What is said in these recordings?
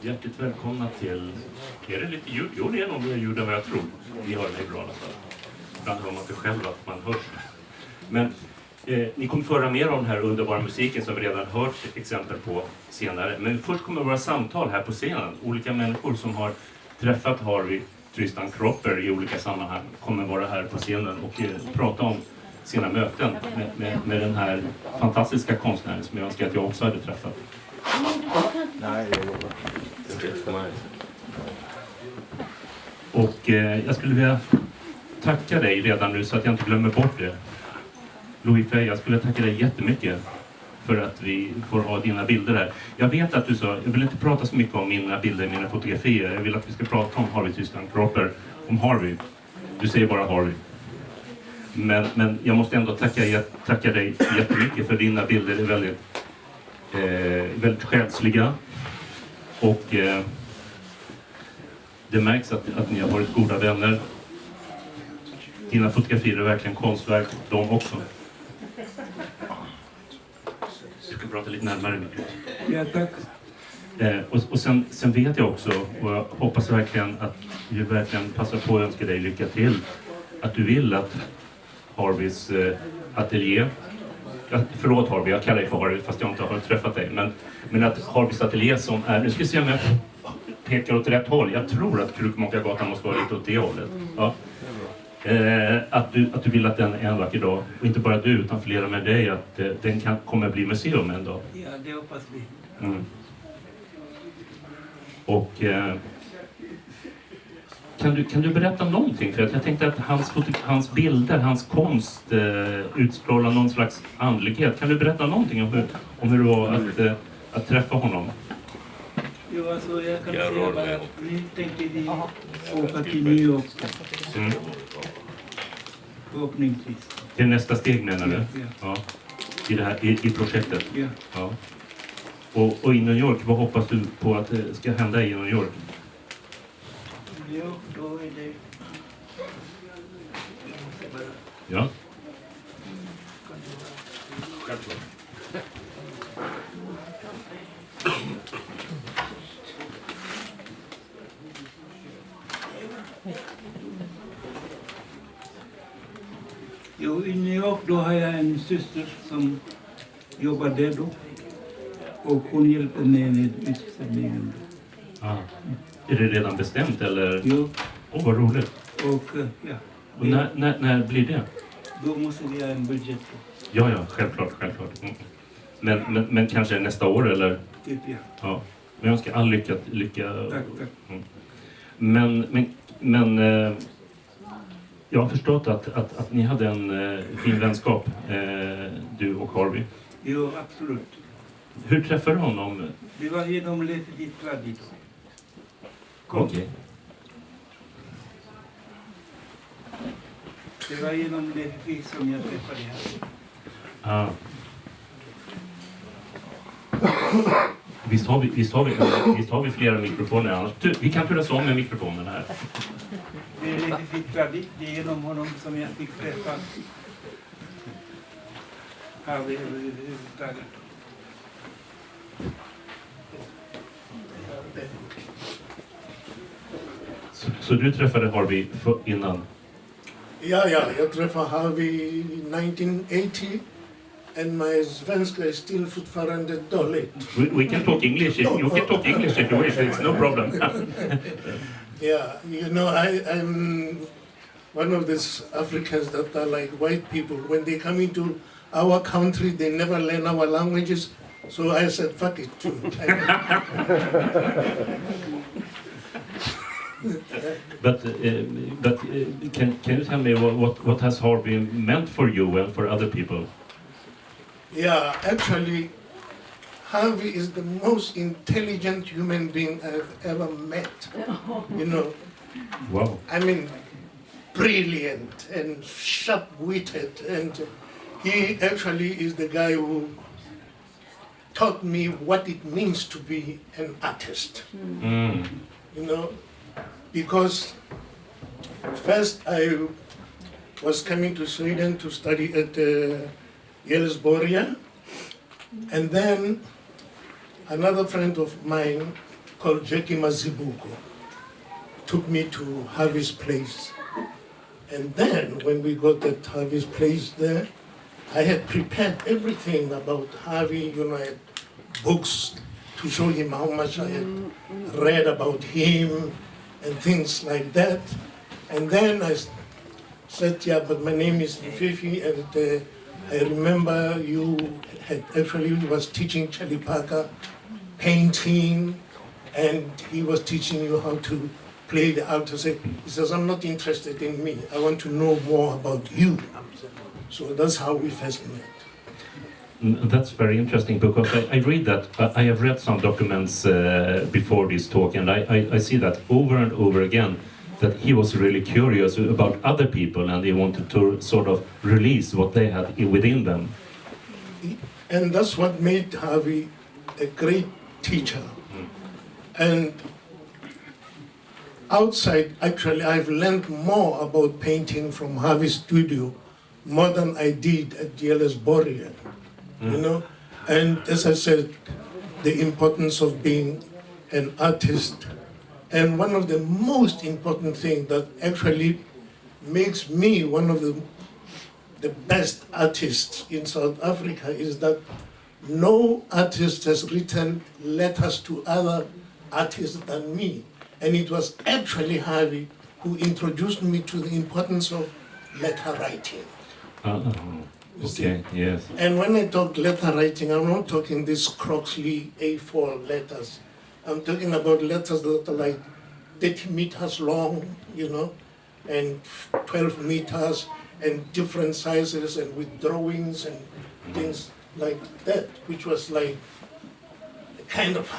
Hjärtligt välkomna till... Är det lite ljud? Jo, det är nog mer ljud än vad jag tror. Vi hör mig bra i alla fall. Ibland hör man inte själv att man hörs. Men ni kommer föra mer om den här underbara musiken som vi redan hört exempel på senare. Men först kommer våra samtal här på scenen. Olika människor som har träffat Harvey Tristan Cropper i olika sammanhang kommer vara här på scenen och prata om sina möten med den här fantastiska konstnären som jag önskar att jag också hade träffat. Nej, och jag skulle vilja tacka dig redan nu så att jag inte glömmer bort det. Louis Faye, jag skulle tacka dig jättemycket för att vi får ha dina bilder här. Jag vet att du sa, jag vill inte prata så mycket om mina bilder, mina fotografier. Jag vill att vi ska prata om Harvey Tristan Cropper, om Harvey. Du säger bara Harvey. Men jag måste ändå tacka dig jättemycket för dina bilder är väldigt själsliga. Och det märks att ni har varit goda vänner. Dina fotografier är verkligen konstverk, de också. Du ska prata lite närmare. Ja, tack. Och sen vet jag också, och jag hoppas verkligen att du verkligen passar på att önska dig lycka till. Att du vill att Harveys ateljé, förlåt Harvey, jag kallar dig för Harvey fast jag inte har träffat dig. Men att Harveys ateljé som är, nu ska vi se om jag pekar åt rätt håll. Jag tror att Krukmakargatan måste vara lite åt det hållet. Ja. Att du vill att den är en vacker dag, och inte bara du utan flera med dig, att den kommer bli museum en dag. Ja, det hoppas vi. Mm. Och kan du berätta någonting? För att jag tänkte att hans bilder, hans konst utstrålar någon slags andlighet. Kan du berätta någonting om hur det var att träffa honom? Jo, alltså jag kan säga bara att vi tänkte vi åka till New York. Förhoppningsvis. Det är nästa steg menar du? Ja. Ja. I projektet? Ja. Ja. Och i New York, vad hoppas du på att det ska hända i New York? Jo, då är det... Ja. Självklart. Jo, i New York då har jag en syster som jobbar där då. Och hon hjälper mig med utställningen. Ah. Är det redan bestämt eller? Jo. Vad roligt. Och ja. Och när blir det? Då måste vi ha en budget. Ja, självklart. Mm. Men kanske nästa år eller? Typ, ja. Ja. Men jag önskar all lycka. Tack. Mm. Men jag har förstått att ni hade en fin vänskap, du och Harvey. Jo, absolut. Hur träffade du honom? Det var genom Lefifi Tladi då. Okej. Det var genom Lefifi som jag träffade här. Visst har vi flera mikrofoner annars. Vi kan turas om med mikrofonen här. Det är Lefifi Tladi, det är genom honom som jag fick träffa Harvey överhuvudtaget. Så du träffade Harvey innan? Ja, jag träffade Harvey 1980 and my svenska är still fortfarande dåligt. We can talk English. You can talk English if you wish. It's no problem. Yeah, you know, I'm one of these Africans that are like white people. When they come into our country, they never learn our languages. So I said, fuck it. But can you tell me what has Harvey meant for you and for other people? Yeah, actually, Harvey is the most intelligent human being I've ever met. You know, Wow. I mean, brilliant and sharp-witted, and he actually is the guy who taught me what it means to be an artist. Mm. You know, because first I was coming to Sweden to study at Gelsborga, and then another friend of mine called Jackie Mazibuko took me to Harvey's place. And then when we got at Harvey's place there, I had prepared everything about Harvey, I had books to show him how much I had read about him and things like that. And then I said, yeah, but my name is Lefifi, and I remember you had actually was teaching Charlie Parker painting, and he was teaching you how to play the alto. He says, I'm not interested in me. I want to know more about you. So that's how we first met. That's very interesting, because I read that, I have read some documents before this talk, and I see that over and over again, that he was really curious about other people, and he wanted to sort of release what they had within them. And that's what made Harvey a great teacher. And outside, actually, I've learned more about painting from Harvey's studio more than I did at DLS Boreal, And as I said, the importance of being an artist. And one of the most important things that actually makes me one of the best artists in South Africa is that no artist has written letters to other artists than me. And it was actually Harvey who introduced me to the importance of letter writing. Okay, yes. And when I talk letter writing, I'm not talking these Croxley A4 letters. I'm talking about letters that are like 30 meters long, and 12 meters, and different sizes, and with drawings and things like that, which was like the kind of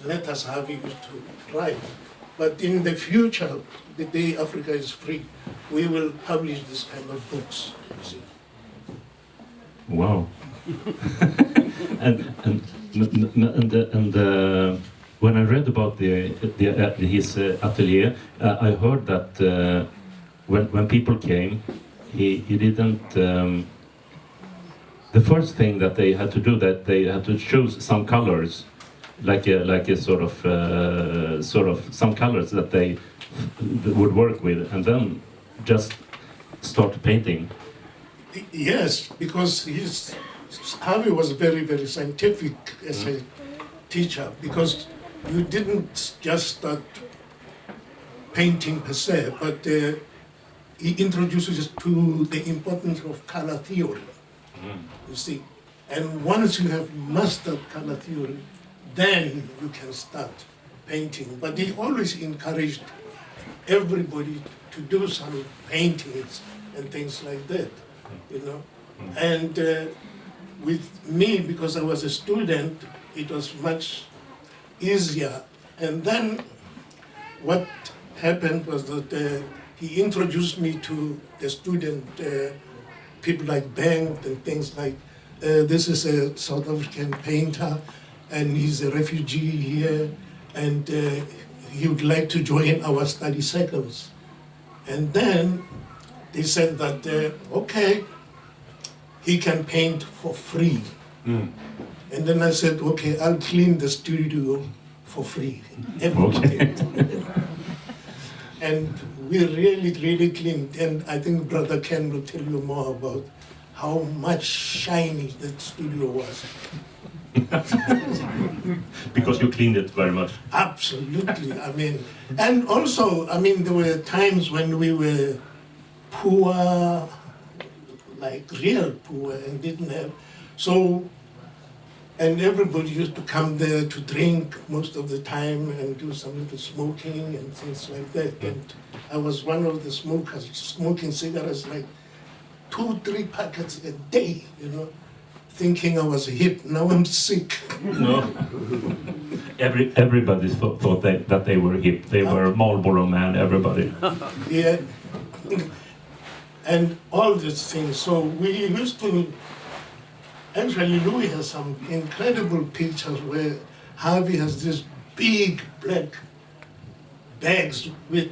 letters Harvey used to write. But in the future, the day Africa is free, we will publish this kind of books. You see. Wow. and when I read about his atelier, I heard that when people came, he didn't. The first thing that they had to do, that they had to choose some colors, like a sort of some colors that they would work with, and then just start painting. Yes, because Harvey was very, very scientific as a teacher, because you didn't just start painting per se, but he introduces us to the importance of color theory, you see. And once you have mastered color theory, then you can start painting. But he always encouraged everybody to do some paintings and things like that. And with me, because I was a student, it was much easier. And then what happened was that he introduced me to the student, people like Bengt and things like, this is a South African painter, and he's a refugee here, and he would like to join our study circles. And then they said that, okay, he can paint for free. And then I said, okay, I'll clean the studio for free. Okay. And we really, really cleaned. And I think Brother Ken will tell you more about how much shiny that studio was. Because you cleaned it very much. Absolutely. And also, there were times when we were poor, like real poor, and didn't have. So, and everybody used to come there to drink most of the time and do some little smoking and things like that. And I was one of the smokers, smoking cigarettes like 2-3 packets a day, thinking I was hip. Now I'm sick. No. Everybody thought that they were hip. They were Marlboro Man, everybody. Yeah. And all these things. So we used to, actually Louis has some incredible pictures where Harvey has these big black bags with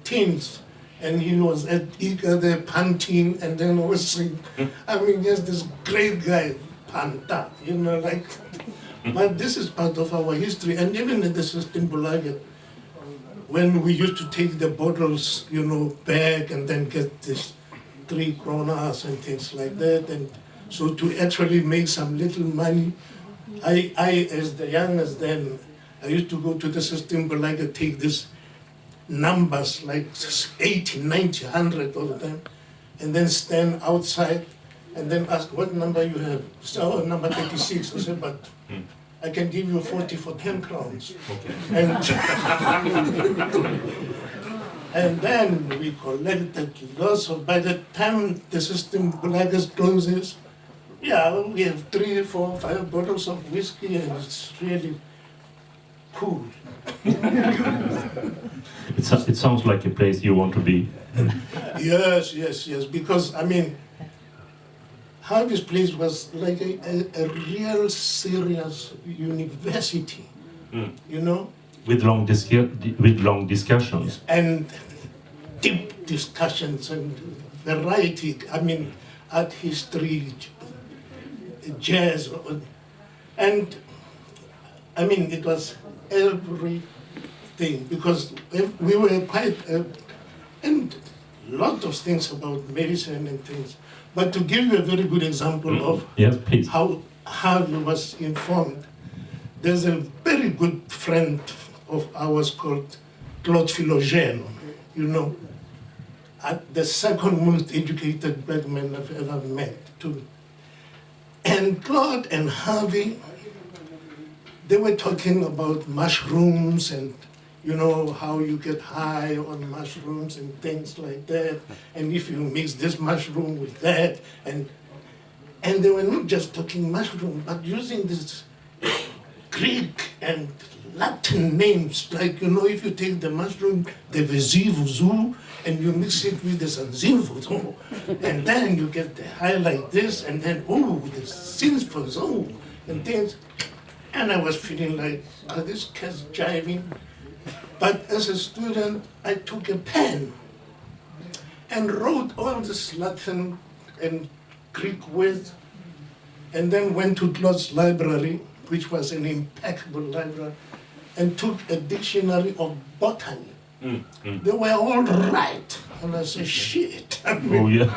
tins, and he was at Ika there panting, and then was saying, just this great guy, Panta, like But this is part of our history, and even in the Systembolaget, when we used to take the bottles, back and then get this 3 kronas and things like that, and so to actually make some little money, I as the youngest then, I used to go to the Systembolaget, take these numbers like 80, 90, 100 of them, and then stand outside and then ask what number you have. So number 36. I said, but I can give you 40 for 10 crowns. Okay. And then we collected lots of, by the time the Systembolaget closes, we have 3, 4, 5 bottles of whiskey, and it's really cool. It sounds like a place you want to be. Yes, because Harvey's place was like a real serious university, With long discussions. and deep discussions and variety. Art history, jazz, and it was everything, because we were quite and lot of things about medicine and things. But to give you a very good example of Yes, please. how Harvey was informed, there's a very good friend of ours called Claude Philogène, the second most educated black man I've ever met, too. And Claude and Harvey, they were talking about mushrooms and how you get high on mushrooms and things like that, and if you mix this mushroom with that, and they were not just talking mushroom, but using this Greek and Latin names, like, if you take the mushroom, the vezivuzu, and you mix it with the zanzivuzu, and then you get the high like this, and then, the sinfuzu, and things. And I was feeling like, are these cats jiving? But as a student, I took a pen and wrote all this Latin and Greek words, and then went to Claude's library, which was an impeccable library, and took a dictionary of botany. They were all right. And I said, shit. Oh, yeah.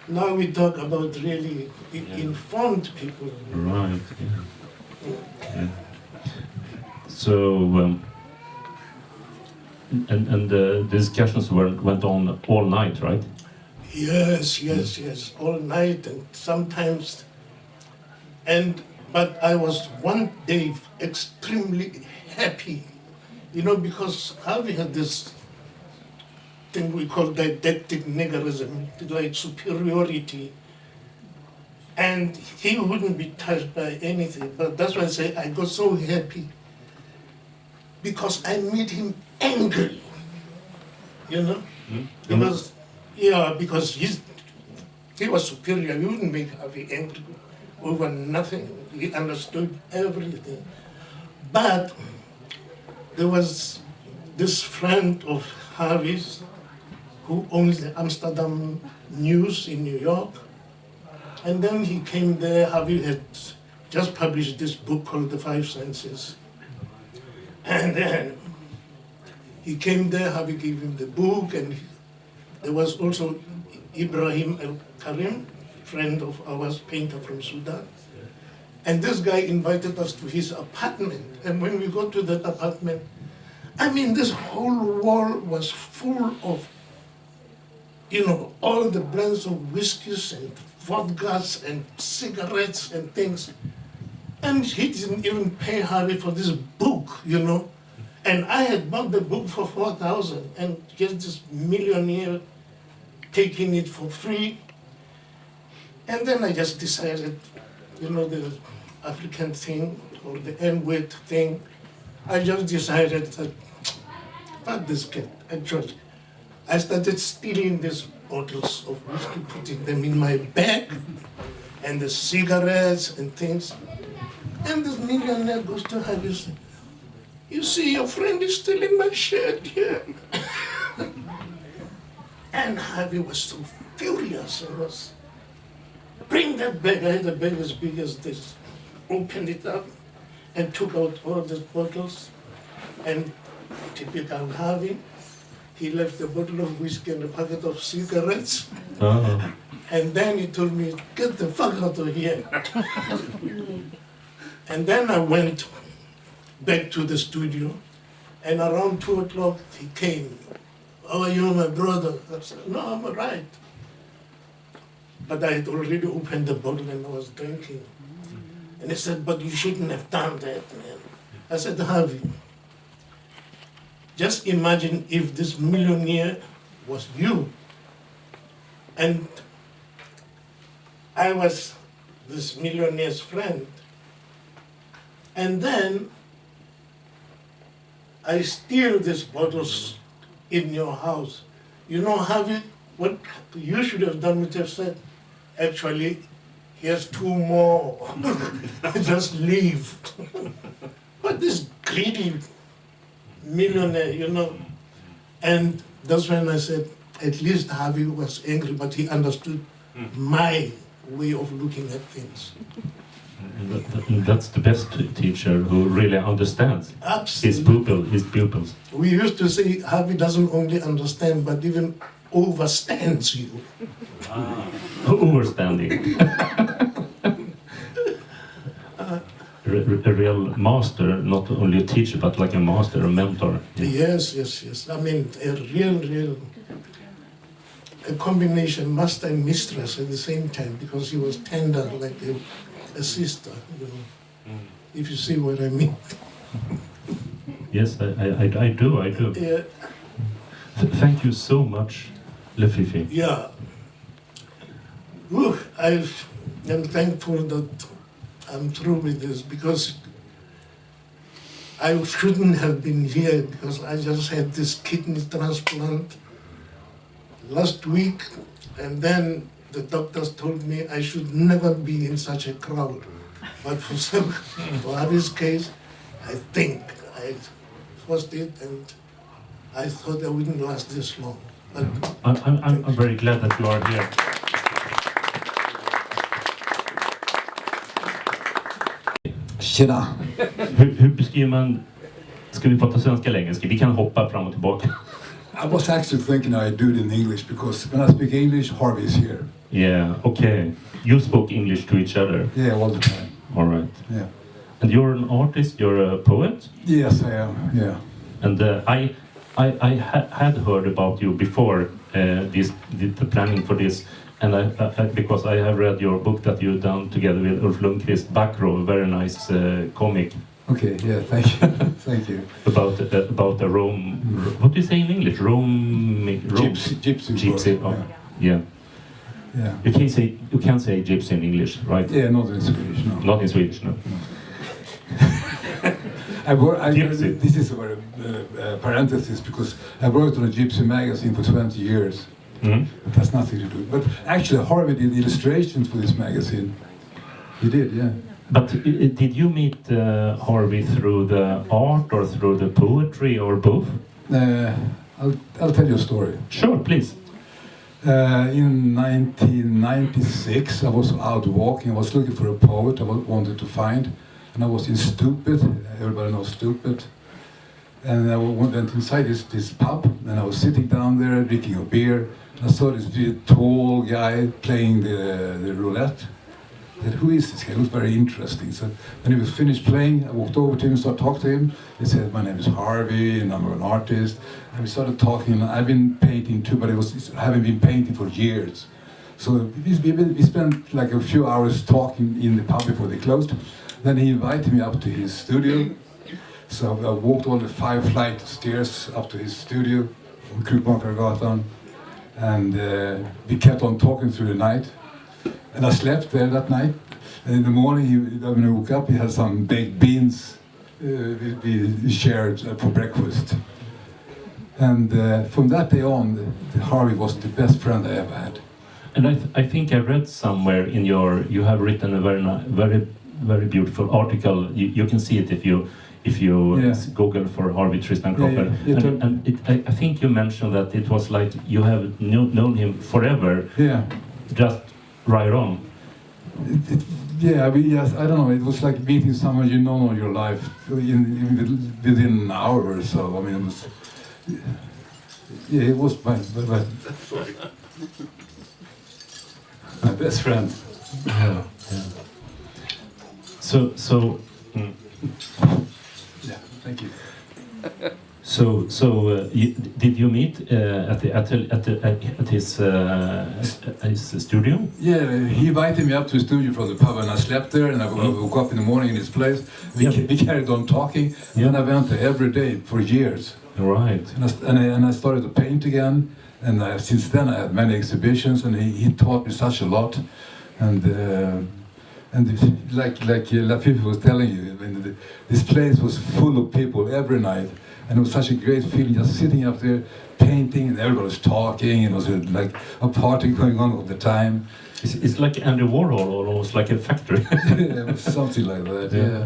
Now we talk about really informed people. Right. Yeah. So, and the discussions went on all night, right? Yes, all night and sometimes. But I was one day extremely happy, because Harvey had this thing we call didactic niggerism, like superiority. And he wouldn't be touched by anything. But that's why I say I got so happy, because I made him angry, Because he was superior. You wouldn't make Harvey angry over nothing. He understood everything. But there was this friend of Harvey's who owns the Amsterdam News in New York. And then he came there. Harvey had just published this book called The Five Senses. And then he came there, Harvey gave him the book, and there was also Ibrahim El-Karim, friend of ours, painter from Sudan. And this guy invited us to his apartment. And when we got to that apartment, this whole wall was full of, all the brands of whiskeys and vodkas and cigarettes and things. And he didn't even pay Harvey for this book, And I had bought the book for 4,000, and here's this millionaire taking it for free. And then I just decided, the African thing, or the N-word thing, I just decided that, fuck this kid, actually. I started stealing these bottles of whiskey, putting them in my bag, and the cigarettes and things. And this millionaire goes to Harvey and says, you see, your friend is stealing my shirt here. And Harvey was so furious and was, bring that bag. I had a bag as big as this. opened it up and took out all the bottles. And typical Harvey, he left a bottle of whiskey and a packet of cigarettes. Oh. And then he told me, get the fuck out of here. And then I went back to the studio, and around 2 o'clock he came. Oh, you're my brother. I said, no, I'm all right. But I had already opened the bottle and I was drinking. And he said, but you shouldn't have done that, man. I said, Harvey, just imagine if this millionaire was you. And I was this millionaire's friend. And then I steal these bottles in your house. You know, Harvey, what you should have done would have said, actually, here's 2 more. Just leave. But this greedy millionaire, you know. And that's when I said, at least Harvey was angry, but he understood my way of looking at things. That's the best teacher who really understands his pupils. We used to say Harvey doesn't only understand, but even overstands you. Overstanding. A real master, not only a teacher, but like a master, a mentor. Yes, yes, yes. I mean, a real a combination, master and mistress at the same time, because he was tender like a sister, you know, if you see what I mean. Yes, I do. Yeah. Thank you so much, Lefifi. Yeah. Look, I am thankful that I'm through with this, because I shouldn't have been here, because I just had this kidney transplant last week, and then the doctors told me I should never be in such a crowd. But for Harvey's case, I think I forced it, and I thought I wouldn't last this long. But I'm very glad that you are here. Tjena! Hur beskriver man... Ska vi prata svenska eller engelska? Vi kan hoppa fram och tillbaka. I was actually thinking I'd do it in English, because when I speak English, Harvey is here. Yeah, okay. You spoke English to each other? Yeah, all the time. All right. Yeah. And you're an artist, you're a poet? Yes, I am, yeah. And I had heard about you before the planning for this, and because I have read your book that you've done together with Ulf Lundqvist, Backrow, a very nice comic. Okay, yeah, thank you. Thank you. About the Rome. What do you say in English? Rome. Gypsy. Oh, yeah. Yeah. You can't say gypsy in English, right? Yeah, not in Swedish, no. Not in Swedish, no. This is a very parenthesis, because I worked on a gypsy magazine for 20 years. Mm-hmm. But that's nothing to do. But actually, Harvey did illustrations for this magazine. He did, yeah. But did you meet Harvey through the art or through the poetry or both? I'll tell you a story. Sure, please. In 1996, I was out walking. I was looking for a poet I wanted to find, and I was in Stupid. Everybody knows Stupid. And I went inside this pub, and I was sitting down there drinking a beer. And I saw this really tall guy playing the roulette. I said, who is this guy? He was very interesting. So when he was finished playing, I walked over to him and started talking to him. He said, my name is Harvey, and I'm an artist. And we started talking, and I've been painting too, but I haven't been painting for years. So we spent like a few hours talking in the pub before they closed. Then he invited me up to his studio. So I walked all the 5 flights of stairs up to his studio on Krukmakargatan. And we kept on talking through the night. And I slept there that night. And in the morning, when I woke up, he had some baked beans we shared for breakfast. And from that day on, Harvey was the best friend I ever had. And I think I read somewhere in you have written a very beautiful article. You can see it if you Google for Harvey Tristan Cropper. I think you mentioned that it was like you have known him forever. Yeah. Just right on. Yeah, yes, I don't know. It was like meeting someone you know all your life within an hour or so. I mean, it was. Yeah, it was sorry. My best friend. Yeah. So. Yeah, thank you. Did you meet at his studio? Yeah, he invited me up to the studio from the pub, and I slept there. And I woke up in the morning in his place. We carried on talking, and I went there every day for years. Right. And I started to paint again. And since then, I had many exhibitions, and he taught me such a lot. And like Lefifi was telling you, this place was full of people every night. And it was such a great feeling just sitting up there painting, and everybody was talking, and it was like a party going on all the time. It's like Andy Warhol, almost like a factory. Yeah, it was something like that, yeah.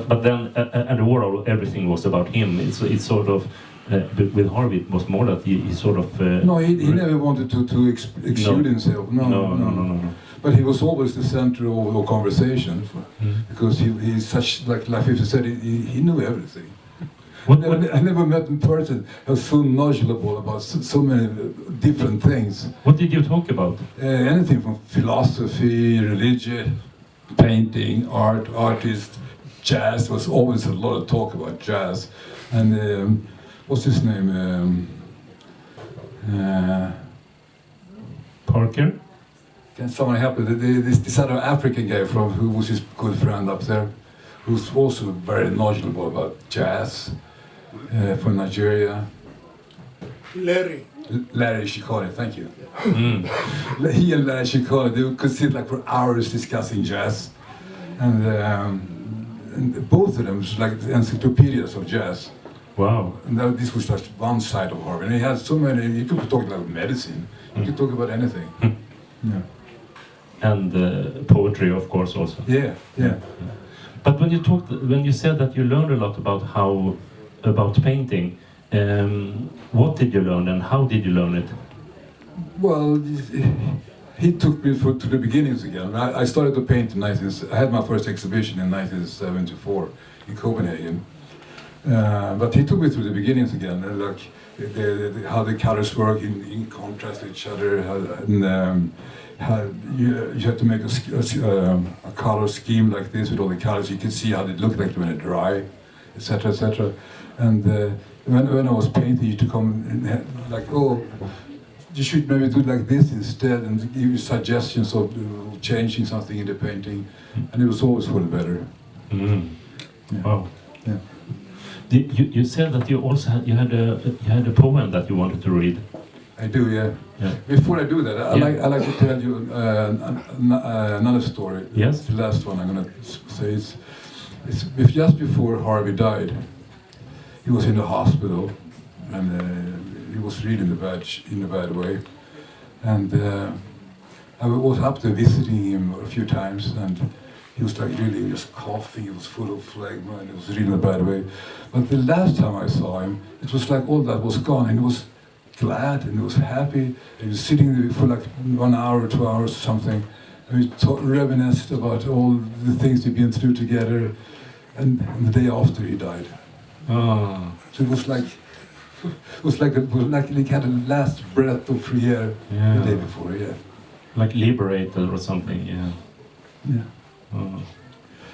But then Andy Warhol, everything was about him. It's sort of, with Harvey, it was more that he sort of... no, he never wanted to exclude himself. No. But he was always the center of the conversation, because he's such, like Lefifi said, he knew everything. I never met in person who was so knowledgeable about so many different things. What did you talk about? Anything from philosophy, religion, painting, art, artists, jazz. There was always a lot of talk about jazz. And what's his name? Parker? Can someone help me? This other African guy who was his good friend up there, who's also very knowledgeable about jazz. From Nigeria. Larry Shikari, thank you. He and Larry Shikari, they could sit like for hours discussing jazz. And both of them was like encyclopedias of jazz. Wow. And this was just one side of Harvey. And he had so many, you could talk about medicine, you could talk about anything. Yeah. And poetry, of course, also. Yeah. But when you said that you learned a lot about painting, what did you learn and how did you learn it? Well, he took me to the beginnings again. I started to paint in I had my first exhibition in 1974 in Copenhagen. But he took me through the beginnings again, like how the colors work in contrast to each other, how you have to make a color scheme like this with all the colors. You can see how they look like when they dry, etc., etc. And when I was painting, you to come and like, oh, you should maybe do like this instead, and give you suggestions of changing something in the painting, and it was always for the better. Yeah. Wow. Yeah. You said that you also had a poem that you wanted to read. I do, yeah. Before I do that, I like to tell you another story. Yes. The last one I'm going to say is just before Harvey died. He was in the hospital, and he was really in a bad way. And I was up there visiting him a few times, and he was like really just coughing. He was full of phlegma, and it was really in a bad way. But the last time I saw him, it was like all that was gone, and he was glad and he was happy. He was sitting there for like 1 hour, 2 hours or something, and we reminisced about all the things we've been through together. And the day after he died. Oh. So it was like he had a last breath of free air the day before, yeah. Like liberated or something, yeah. Yeah. Oh.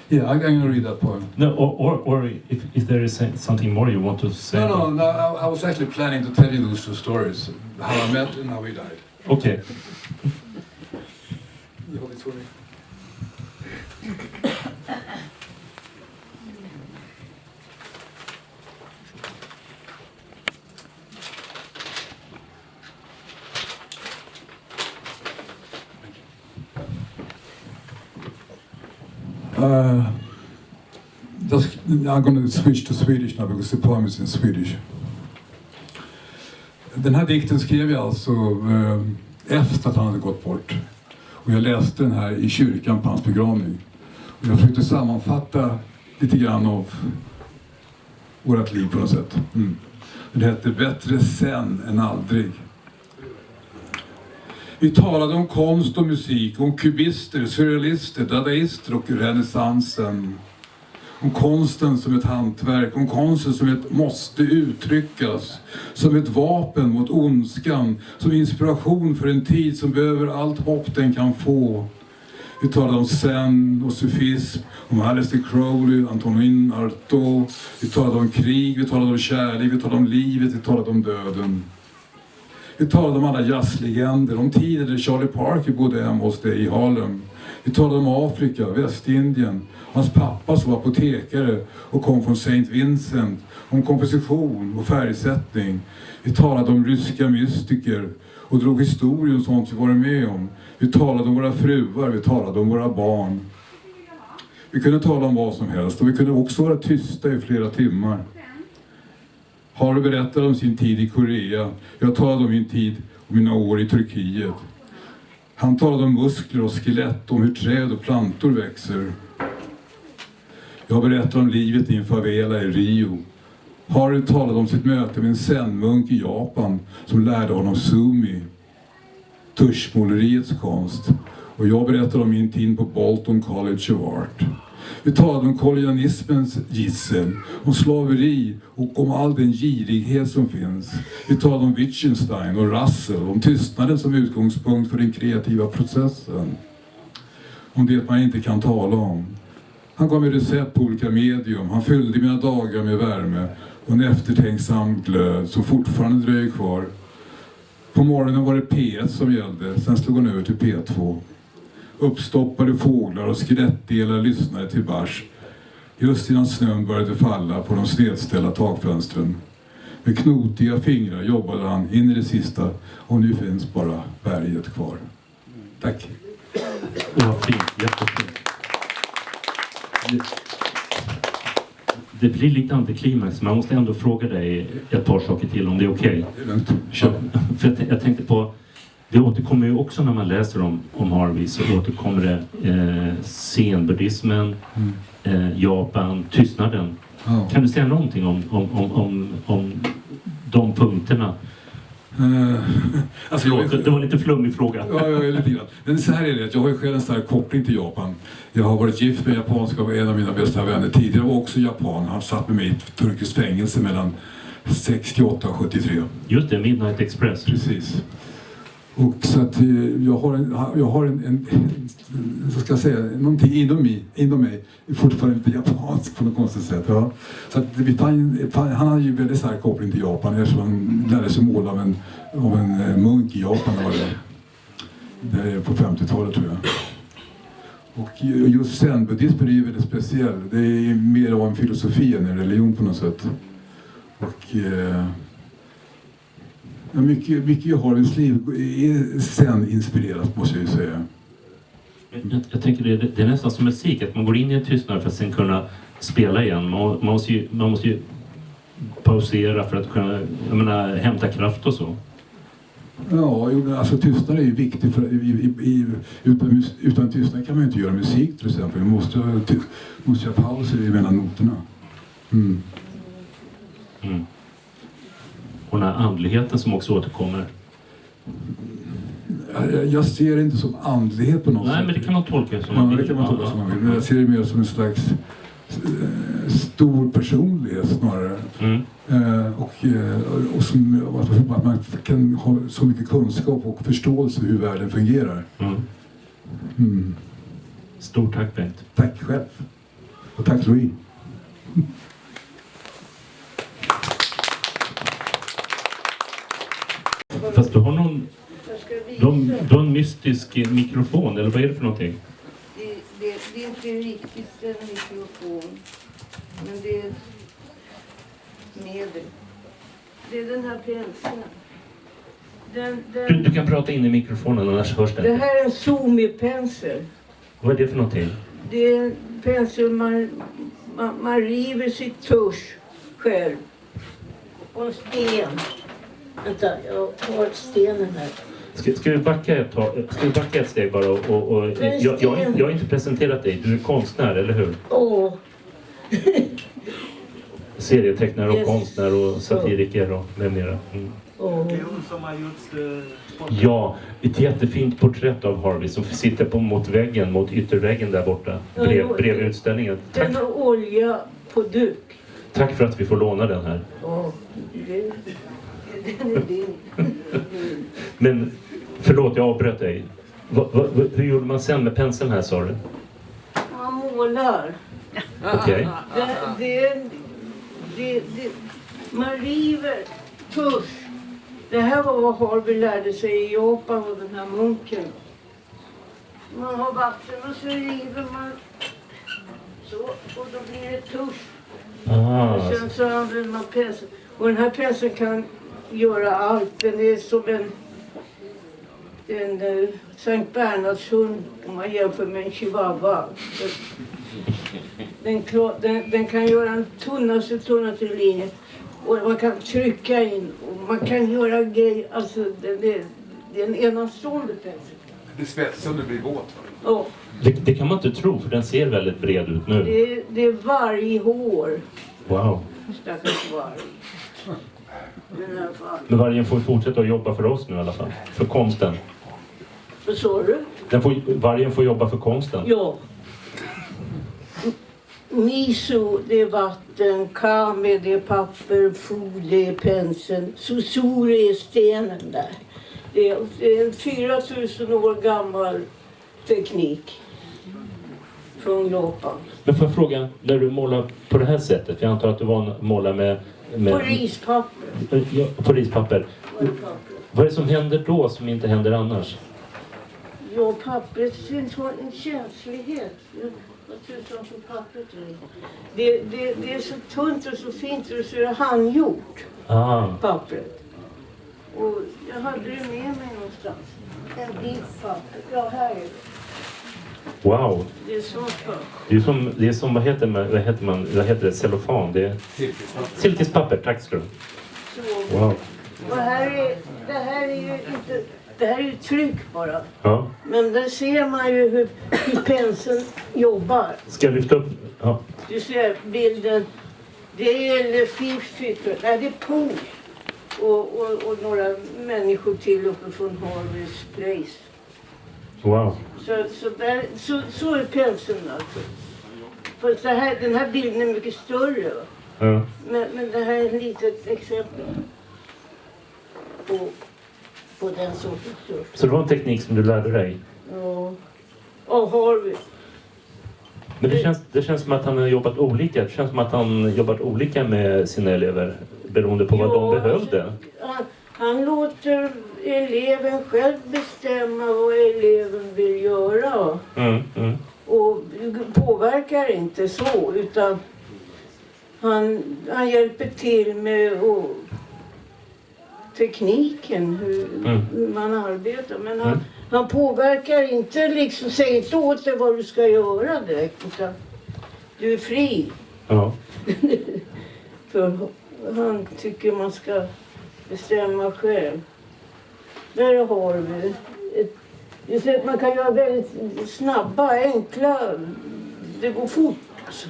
Yeah, I'm going to read that poem. No, or if there is something more you want to say. No, I was actually planning to tell you those two stories. How I met and how he died. Okay. You hold it for me. I'm going to switch to Swedish now because the poem is in Swedish. Den här dikten skrev jag alltså efter att han hade gått bort. Och jag läste den här i kyrkan på hans begravning. Och jag försökte sammanfatta lite grann av vårt liv på något sätt. Det heter Bättre sen än aldrig. Vi talade om konst och musik, om kubister, surrealister, dadaister och renässansen. Om konsten som ett hantverk, om konsten som ett måste uttryckas, som ett vapen mot ondskan, som inspiration för en tid som behöver allt hopp den kan få. Vi talade om zen och sufism, om Aleister Crowley, Antonin Artaud. Vi talade om krig, vi talade om kärlek, vi talade om livet, vi talade om döden. Vi talade om alla jazzlegender, om tiden där Charlie Parker bodde hemma hos dig i Harlem. Vi talade om Afrika, Västindien, hans pappa som var apotekare och kom från Saint Vincent, om komposition och färgsättning. Vi talade om ryska mystiker och drog historien om sånt vi varit med om. Vi talade om våra fruar, vi talade om våra barn. Vi kunde tala om vad som helst och vi kunde också vara tysta i flera timmar. Harvey berättade om sin tid i Korea. Jag talade om min tid och mina år i Turkiet. Han talade om muskler och skelett, om hur träd och plantor växer. Jag berättade om livet i en favela i Rio. Harvey talade om sitt möte med en zen-munk i Japan som lärde honom sumi, tuschmåleriets konst. Och jag berättade om min tid på Bolton College of Art. Vi talade om kolonialismens gissel, om slaveri och om all den girighet som finns. Vi talade om Wittgenstein och Russell, om tystnaden som utgångspunkt för den kreativa processen. Om det man inte kan tala om. Han gav mig recept på olika medium, han fyllde mina dagar med värme och en eftertänksam glöd som fortfarande dröjer kvar. På morgonen var det P1 som gällde, sen slog hon över till P2. Uppstoppade fåglar och skelettdelar lyssnade till bars. Just innan snön började falla på de snedställda takfönstren. Med knotiga fingrar jobbade han in i det sista och nu finns bara berget kvar. Tack. Det var fint, jättefint. Det blir lite antiklimax, men man måste ändå fråga dig ett par saker till om det är okej. Det är lugnt. Kör. För jag tänkte på, det återkommer ju också när man läser om Harvey, så återkommer det zenbuddhismen, Japan, tystnaden. Ja. Kan du säga någonting om de punkterna? Alltså det var lite flummig fråga. Ja, lite grann. Men så här är det, att jag har ju själv en stark koppling till Japan. Jag har varit gift med japanska och en av mina bästa vänner tidigare var också japan. Han satt med mig i ett turkiskt fängelse mellan 68 och 73. Just det, Midnight Express. Precis. Och så att jag har en så ska jag säga, någonting inom mig fortfarande inte japanskt på något konstigt sätt. Ja. Så att han hade ju väldigt stark koppling till Japan eftersom han lärde sig måla av en munk i Japan. Det är på 50-talet tror jag. Och just zen-buddhismen är ju väldigt speciell. Det är mer av en filosofi än en religion på något sätt. Och mycket jag har i mitt liv är zen-inspirerat, måste jag ju säga. Jag tänker det är nästan som musik, att man går in i en tystnad för att sen kunna spela igen. Man måste ju pausera för att kunna hämta kraft och så. Ja, alltså tystnad är ju viktigt för utan tystnad kan man ju inte göra musik till exempel. Man måste ha pauser mellan noterna. Och den här andligheten som också återkommer. Jag ser det inte som andlighet på något sätt. Nej, men det kan man tolka som man vill. Det kan man tolka som man vill. Men jag ser det mer som en slags stor personlighet snarare. Och som, att man kan ha så mycket kunskap och förståelse hur världen fungerar. Stort tack, Bengt. Tack själv. Och tack Louis. Fast du har du har en mystisk mikrofon, eller vad är det för någonting? Det är inte riktigt en mikrofon, men det är ett medel. Det är den här penseln. Du kan prata in i mikrofonen, annars hörs det Det inte. här är en Sumi-pensel. Vad är det för någonting? Det är en pensel man river sitt tusch själv. Och en sten. Vänta, jag har stenen här. Ska vi backa ett steg bara? Jag har inte presenterat dig. Du är konstnär, eller hur? Serietecknare och konstnär och satiriker och med mera. Och Det är hon som har gjort Ja, ett jättefint porträtt av Harvey som sitter mot ytterväggen där borta. Bredvid utställningen. Tack. den har olja på duk. Tack för att vi får låna den här. Ja, den är din. Men förlåt, jag avbröt dig. Hur gjorde man sen med penseln här, sa du? Man målar. Okej. Man river tusch. Det här var vad Harvey lärde sig i Japan och den här munken. Man har vatten och så river man så och då blir det tusch. Och sen så använder man penseln. Och den här penseln kan göra allt. Den är som en Sankt Bernhards hund om man jämför med en chihuahua. Den kan göra en tunna till linje. Och man kan trycka in och man kan göra grejer. Alltså det är en enastående pensel. Det spetsar om det blir våt. Ja. Det kan man inte tro, för den ser väldigt bred ut nu. Det är varje hår. Wow. Stackars varg. Men i alla fall. Men vargen får fortsätta att jobba för oss nu i alla fall. För konsten. Vad sa du? Vargen får jobba för konsten. Ja. Miso, det är vatten. Kame, det är papper. Fu, det är penseln. Susuri är stenen där. Det är en 4000 år gammal teknik. Från Japan. Men får jag fråga, när du målar på det här sättet, för jag antar att du målar med På rispapper. Ja, på rispapper. Vad är det som händer då som inte händer annars? Ja, pappret har en känslighet. Vad tusan för pappret är. Det är så tunt och så fint och så är det handgjort. Pappret. Och jag hade det med mig någonstans. En bit papper. Ja, här är det. Wow. Det är så papper. Det är som vad heter det? Cellofan. Det är silkespapper. Tack ska du. Wow. Och det här är ju inte... Det här är ju tryck bara. Ja. Men där ser man ju hur penseln jobbar. Ska jag lyfta upp? Ja. Du ser bilden. Det är Lefifi. Nej, det är Pool. Och några människor till uppe från Harvey Place. Wow. Så är penseln alltså. För den här bilden är mycket större. Va? Ja. Men det här är ett litet exempel på den sortens större. Så det var en teknik som du lärde dig? Ja. Och Harvey. Men det känns som att han har jobbat olika. Det känns som att han jobbat olika med sina elever beroende på vad de behövde. Han låter eleven själv bestämma vad eleven vill göra. Och påverkar inte så, utan han hjälper till med tekniken, hur man arbetar. Men han påverkar inte, liksom, säger inte åt dig vad du ska göra direkt, utan du är fri. Ja. För han tycker man ska bestämma själv. Där har vi man kan göra väldigt snabba, enkla, det går fort alltså.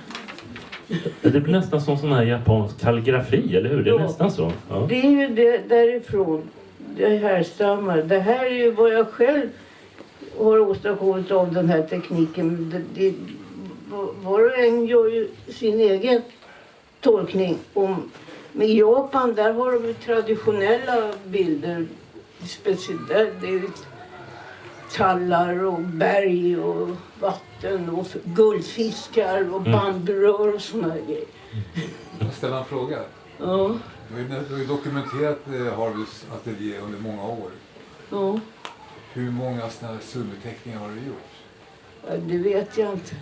Det blir nästan som sån här japansk kalligrafi, eller hur? Det är nästan så. Ja. Det är ju det därifrån det härstammar. Det här är ju vad jag själv har åstadkommit av den här tekniken. Var och en gör ju sin egen tolkning. Men i Japan, där har de ju traditionella bilder. Det är tallar och berg och vatten och guldfiskar och bamburör och såna här grejer. Jag ställer en fråga. Ja. Du har ju dokumenterat Harveys ateljé under många år. Ja. Hur många sådana här summeteckningar har du gjort? Ja, det vet jag inte.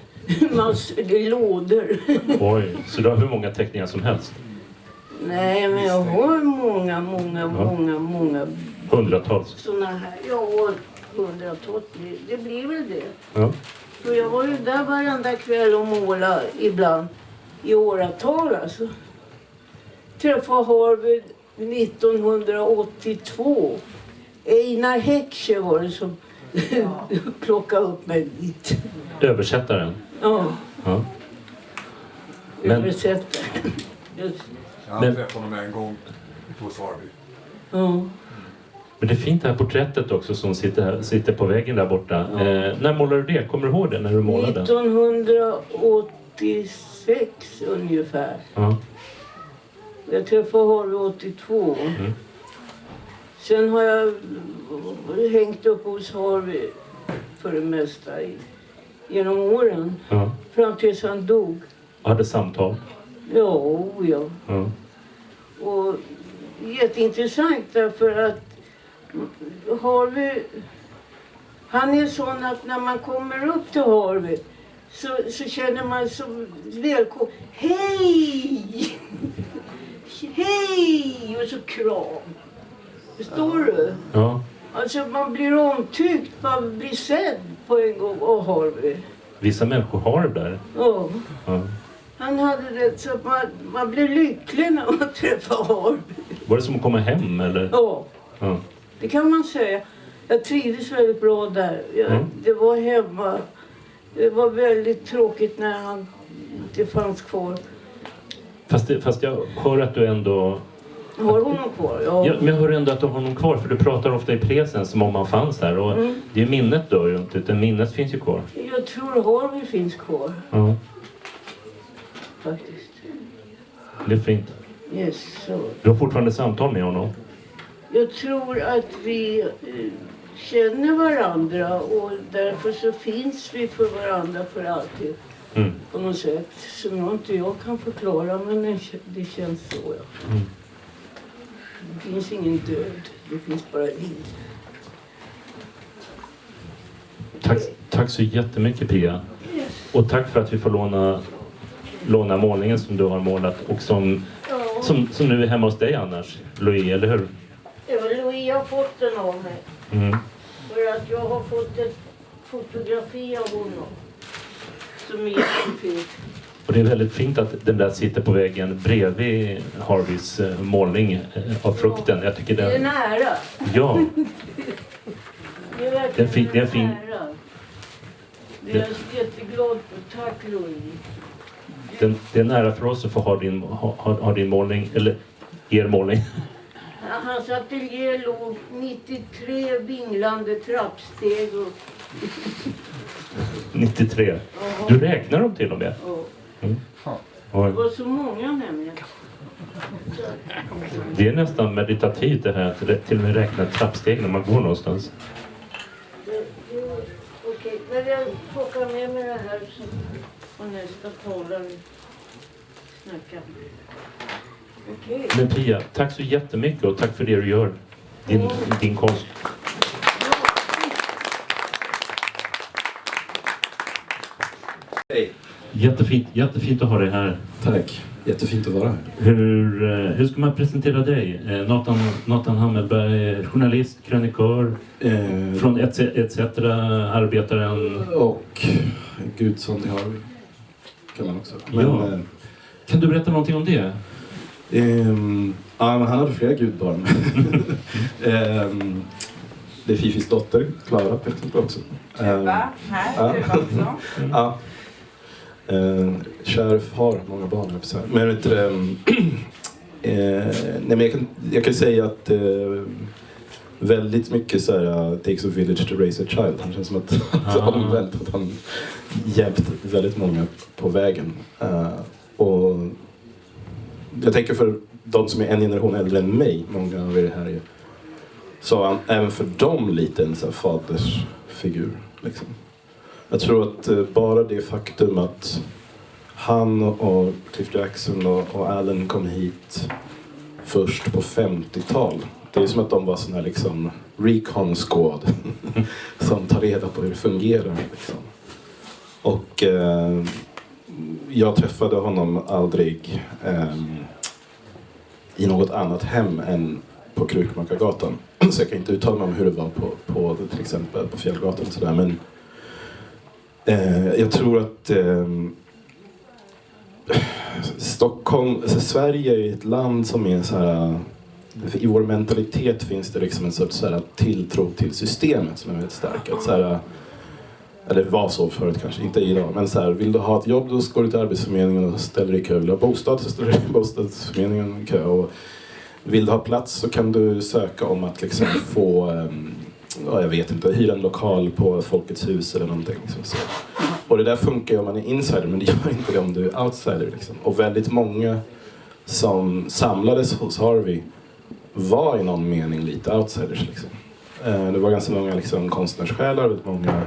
Det är lådor. Oj, så du har hur många teckningar som helst? Nej, men jag har många. Hundratals? Såna här, ja, hundratals. Det blir väl det. Ja. För jag var ju där varenda kväll och målade ibland i åratal alltså. Träffade Harvey 1982. Einar Heckscher var det som plockade upp mig dit. Översättaren? Ja. Men... Översättaren. Jag har träffat honom en gång hos Harvey. Ja. Men det är fint det här porträttet också som sitter på väggen där borta. Ja. När målade du det? Kommer du ihåg det när du målade? 1986 ungefär. Ja. Jag träffade Harvey 82. Mm. Sen har jag hängt upp hos Harvey för det mesta genom åren. Ja. Fram tills han dog. Hade samtal. Ja. Ja. Och jätteintressant därför att Harvey, han är sån att när man kommer upp till Harvey så känner man så välkommen. Hej! Hej! Och så kram. Förstår du? Ja. Alltså man blir omtyckt, man blir sedd på en gång av Harvey. Vissa människor har det där. Ja. Ja. Han hade det så att man blir lycklig när man träffar Harvey. Var det som att komma hem eller? Ja. Ja. Det kan man säga. Jag trivdes väldigt bra där. Det var hemma. Det var väldigt tråkigt när han inte fanns kvar. Fast jag hör att du ändå... Har honom kvar? Ja. Ja, men jag hör ändå att du har honom kvar. För du pratar ofta i presen som om han fanns där. Och det är minnet dör ju inte. Utan minnet finns ju kvar. Jag tror Harvey finns kvar. Ja. Faktiskt. Det är fint. Yes, så. Du har fortfarande samtal med honom? Jag tror att vi känner varandra och därför så finns vi för varandra för alltid. Mm. På något sätt som inte jag kan förklara, men det känns så. Ja. Mm. Det finns ingen död, det finns bara liv. Tack så jättemycket Pia. Yes. Och tack för att vi får låna målningen som du har målat och som nu är hemma hos dig annars, Louis, eller hur? Ja, Louis har fått den av mig. Mm. För att jag har fått ett fotografi av honom. Som är jättefint. Och det är väldigt fint att den där sitter på väggen bredvid Harveys målning av frukten. Jag tycker Det är nära. Ja, Det är verkligen det är fin. nära. Det är jag jätteglad för. Tack Louis. Det är nära för oss att få ha din målning, eller er målning. Hans ateljé låg 93 vinglande trappsteg upp. 93. Du räknar dem till och med. Mm. Det var så många nämligen. Det är nästan meditativt det här att till och med räkna trappsteg när man går någonstans. Okej, men jag plockar med mig det här så på nästa talare snacka. Okej. Men Pia, tack så jättemycket och tack för det du gör. Din konst. Hej. Jättefint att ha dig här. Tack. Jättefint att vara här. Hur ska man presentera dig? Nathan Hamelberg, journalist, krönikör, från ETC, arbetaren. Och Gudson till Harvey kan man också. Men, ja. Kan du berätta någonting om det? Ja, men han hade flera gudbarn. Lefifis dotter, Klara, till exempel också. Tuva, här, Tuva också. Ja. Sheriff har många barn, men nej, men jag kan säga att väldigt mycket så här takes a village to raise a child. Han känns som att omvänt att han hjälpt väldigt många på vägen. Och jag tänker för de som är en generation äldre än mig, många av er här är, så han även för dem lite en så här fadersfigur liksom. Jag tror att bara det faktum att han och Clifford Jackson och Allen kom hit först på 50-tal. Det är som att de var sån här liksom recon squad som tar reda på hur det fungerar. Liksom. Och jag träffade honom aldrig i något annat hem än på Krukmakargatan. Så jag kan inte uttala mig om hur det var på till exempel på Fjällgatan och sådär. Men jag tror att Stockholm, alltså Sverige är ett land som är så här, i vår mentalitet finns det liksom en sorts så här tilltro till systemet som är väldigt stark. Att så här, eller det var så förut kanske, inte idag, men så här, vill du ha ett jobb då går du till Arbetsförmedlingen och ställer dig i kö. Vill du ha bostad så ställer du i Bostadsförmedlingen i kö. Och vill du ha plats så kan du söka om att liksom få, jag vet inte, hyra en lokal på Folkets hus eller någonting. Liksom så. Och det där funkar ju om man är insider, men det gör inte det om du är outsider. Liksom. Och väldigt många som samlades hos Harvey var i någon mening lite outsiders. Liksom. Det var ganska många liksom, konstnärssjälar, väldigt många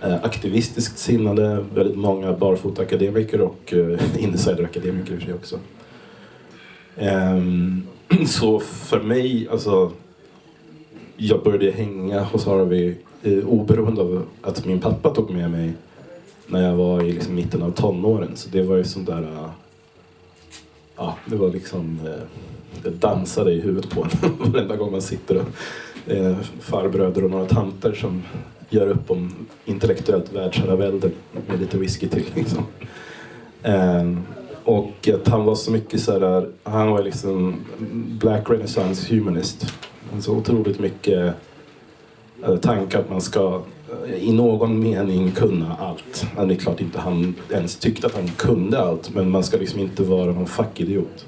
aktivistiskt sinnade, väldigt många barfotaakademiker och insiderakademiker i sig också. Så för mig, alltså, jag började hänga hos Harvey oberoende av att min pappa tog med mig när jag var i liksom mitten av tonåren. Så det var ju sånt där, det var liksom, det dansade i huvudet på en varenda gång man sitter och farbröder och några tanter som gör upp om intellektuellt världsherravälde med lite whisky till liksom. Och att han var så mycket så där, han var liksom Black Renaissance humanist. Så otroligt mycket tankar att man ska i någon mening kunna allt. Det är klart inte han ens tyckte att han kunde allt, men man ska liksom inte vara någon fackidiot.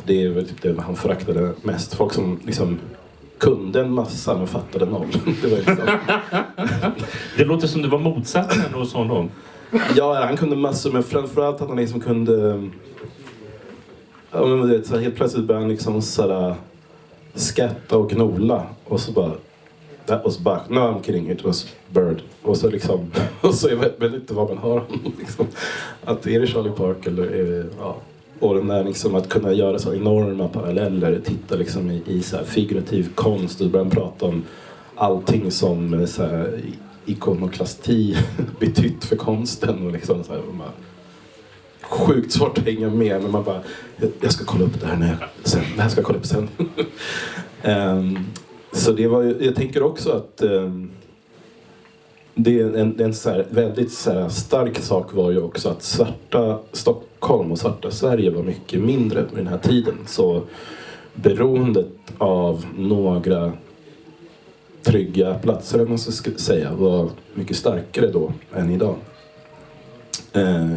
Det är väl typ det han föraktade mest. Folk som liksom kunde en massa men fattade noll. Det var liksom... Det låter som det var motsatsen hos honom. Ja, han kunde massor, men framförallt att han liksom kunde... Ja, men det, så helt plötsligt började han liksom sådär skatta och gnola. Och så bara... That was back. No, I'm kidding. It was bird. Och så liksom... Och så jag vet inte vad man har. Liksom. Att är det Charlie Park eller är det... Ja. Och den där liksom att kunna göra så enorma paralleller. Titta liksom i så här figurativ konst. Och börja prata om allting som så här, ikonoklasti betytt för konsten. Och liksom så här, bara, sjukt svårt att hänga med. Men man bara, jag ska kolla upp det här sen. Det här ska jag kolla upp sen. Så det var ju, jag tänker också att det är en så här, väldigt så här, stark sak var ju också att svarta Stockholm och svarta Sverige var mycket mindre på den här tiden. Så beroendet av några trygga platser, om man ska säga, var mycket starkare då än idag.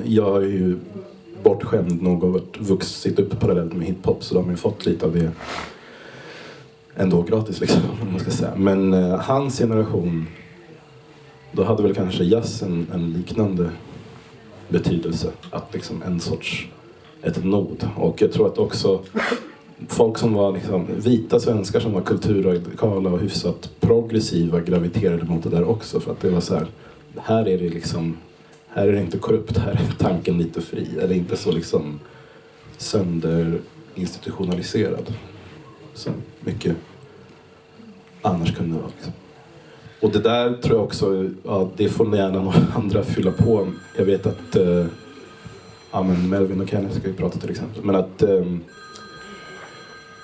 Jag är ju bortskämd nog och vuxit upp parallellt med hiphop, så de har ju fått lite av det ändå gratis liksom, om man ska säga. Men hans generation, då hade väl kanske jazzen en liknande betydelse. Att liksom en sorts, ett nod. Och jag tror att också folk som var liksom, vita svenskar som var kulturradikala och hyfsat progressiva graviterade mot det där också. För att det var så här är det liksom, här är det inte korrupt, här är tanken lite fri. Eller inte så liksom sönderinstitutionaliserad. Så mycket annars kunde det vara liksom. Och det där tror jag också, ja, det får ni gärna några andra fylla på. Jag vet att men Melvyn och Kenneth ska ju prata till exempel. Men att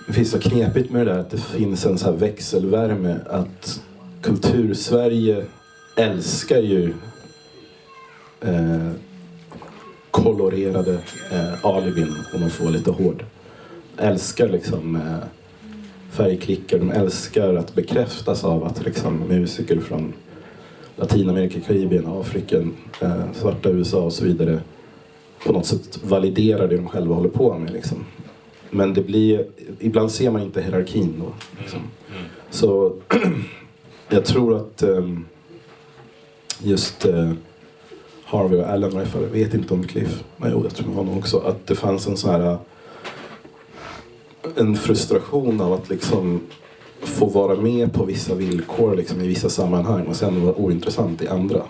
det finns så knepigt med det där att det finns en så här växelvärme. Att kultursverige älskar ju kolorerade alibin, om man får vara lite hård. Älskar liksom färgklickar, de älskar att bekräftas av att liksom, musiker från Latinamerika, Karibien, Afrika, svarta USA och så vidare på något sätt validerar det de själva håller på med liksom. Men det blir, ibland ser man inte hierarkin då liksom. Så jag tror att just Harvey och Alan, jag vet inte om Cliff, men jag tror honom också, att det fanns en sån här en frustration av att liksom få vara med på vissa villkor liksom, i vissa sammanhang och sen vara ointressant i andra.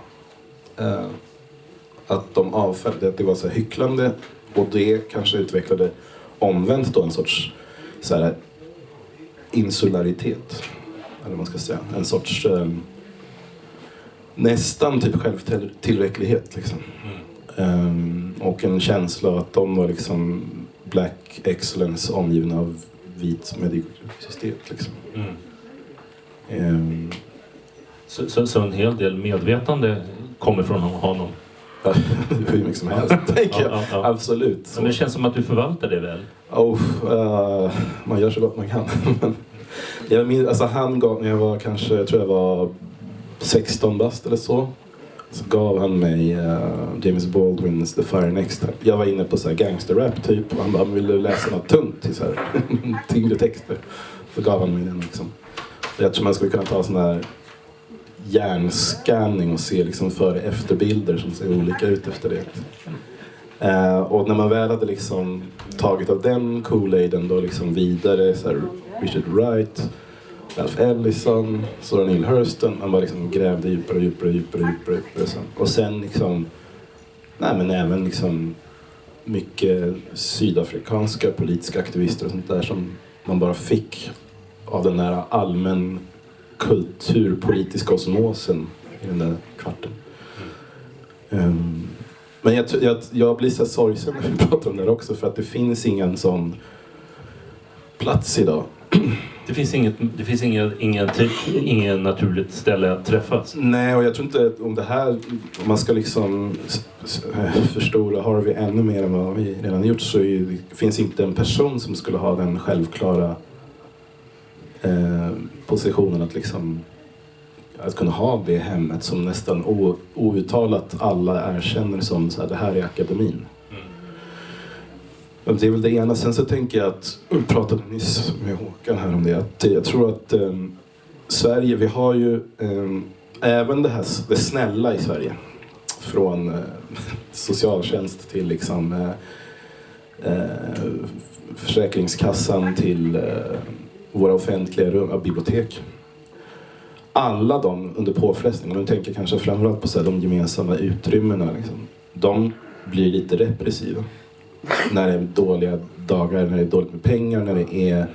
Att de avfärdade att det var så här hycklande, och det kanske utvecklade omvänt då en sorts så här insularitet, eller man ska säga, en sorts nästan typ självtillräcklighet liksom. Och en känsla av att de var liksom black excellence omgivna av vit mediocitet liksom. Så en hel del medvetande kommer från honom? Hur mycket som helst, tänker jag. Ja. Absolut. Men det känns som att du förvaltar det väl? Man gör så gott man kan. Jag minns, alltså han gav när jag var kanske, jag tror jag var 16 bast eller så. Så gav han mig James Baldwins The Fire Next Time. Jag var inne på så här gangsterrap typ. Och han bara, vill du läsa något tunt till så här tyngre texter? Så gav han mig den liksom. Jag tror man skulle kunna ta sån här hjärnscanning och se liksom före efterbilder som ser olika ut efter det. Och när man väl hade liksom tagit av den Kool-Aiden då liksom vidare så här Richard Wright, Ralph Ellison, Zora Neale Hurston, man bara liksom grävde djupare sen. Och sen liksom men även liksom mycket sydafrikanska politiska aktivister och sånt där som man bara fick av den där allmän kulturpolitiska osmosen i den där kvarten. Men jag blir så sorgsen när vi pratar om det också, för att det finns ingen sån plats idag. Det finns ingen naturligt ställe att träffas. Nej, och jag tror inte att om man ska liksom förstora Harvey ännu mer än vad vi redan gjort, så finns inte en person som skulle ha den självklara positionen att kunna ha det hemmet som nästan outtalat alla erkänner som så här, det här är akademin. Det är väl det ena. Sen så tänker jag att, jag pratade nyss med Håkan här om det, att jag tror att Sverige, vi har ju även det snälla i Sverige, från socialtjänst till liksom Försäkringskassan till våra offentliga rum, bibliotek. Alla de under påfrestning, och nu tänker jag kanske framförallt på så här, de gemensamma utrymmena liksom, de blir lite repressiva när det är dåliga dagar, när det är dåligt med pengar, när det är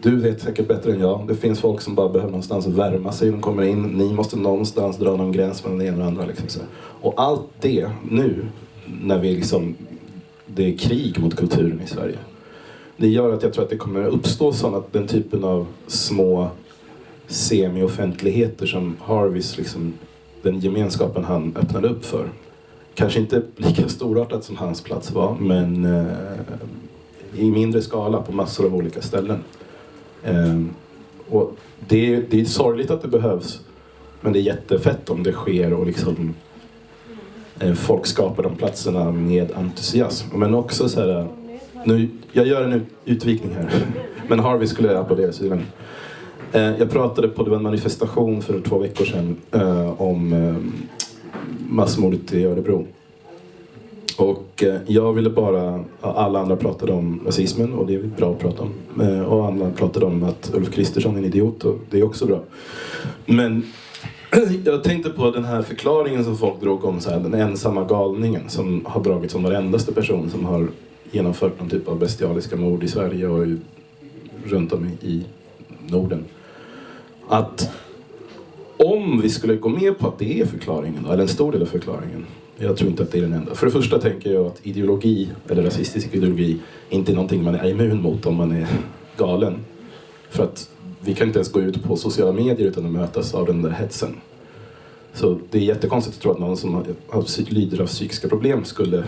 du vet säkert bättre än jag, det finns folk som bara behöver någonstans att värma sig, de kommer in, ni måste någonstans dra någon gräns mellan det ena och det andra liksom, så. Och allt det nu när vi liksom, det är krig mot kulturen i Sverige, det gör att jag tror att det kommer uppstå sådana, att den typen av små semi-offentligheter som Harveys liksom, den gemenskapen han öppnade upp för, kanske inte lika storartat som hans plats var, men i mindre skala på massor av olika ställen. Och det är sorgligt att det behövs, men det är jättefett om det sker och liksom folk skapar de platserna med entusiasm. Men också så här, nu, jag gör en utvikning här, men Harvey skulle applådera sidan. Jag pratade på, det var en manifestation för 2 veckor sedan om massmordet i Örebro. Och jag ville bara, alla andra pratade om rasismen, och det är bra att prata om. Och andra pratade om att Ulf Kristersson är en idiot, och det är också bra. Men jag tänkte på den här förklaringen som folk drog om så här, den ensamma galningen som har dragits som varendaste person som har genomfört någon typ av bestialiska mord i Sverige och runt om i Norden. Att om vi skulle gå med på att det är förklaringen, eller en stor del av förklaringen, jag tror inte att det är den enda. För det första tänker jag att ideologi, eller rasistisk ideologi, inte är någonting man är immun mot om man är galen. För att vi kan inte ens gå ut på sociala medier utan att mötas av den där hetsen. Så det är jättekonstigt att tro att någon som lider av psykiska problem skulle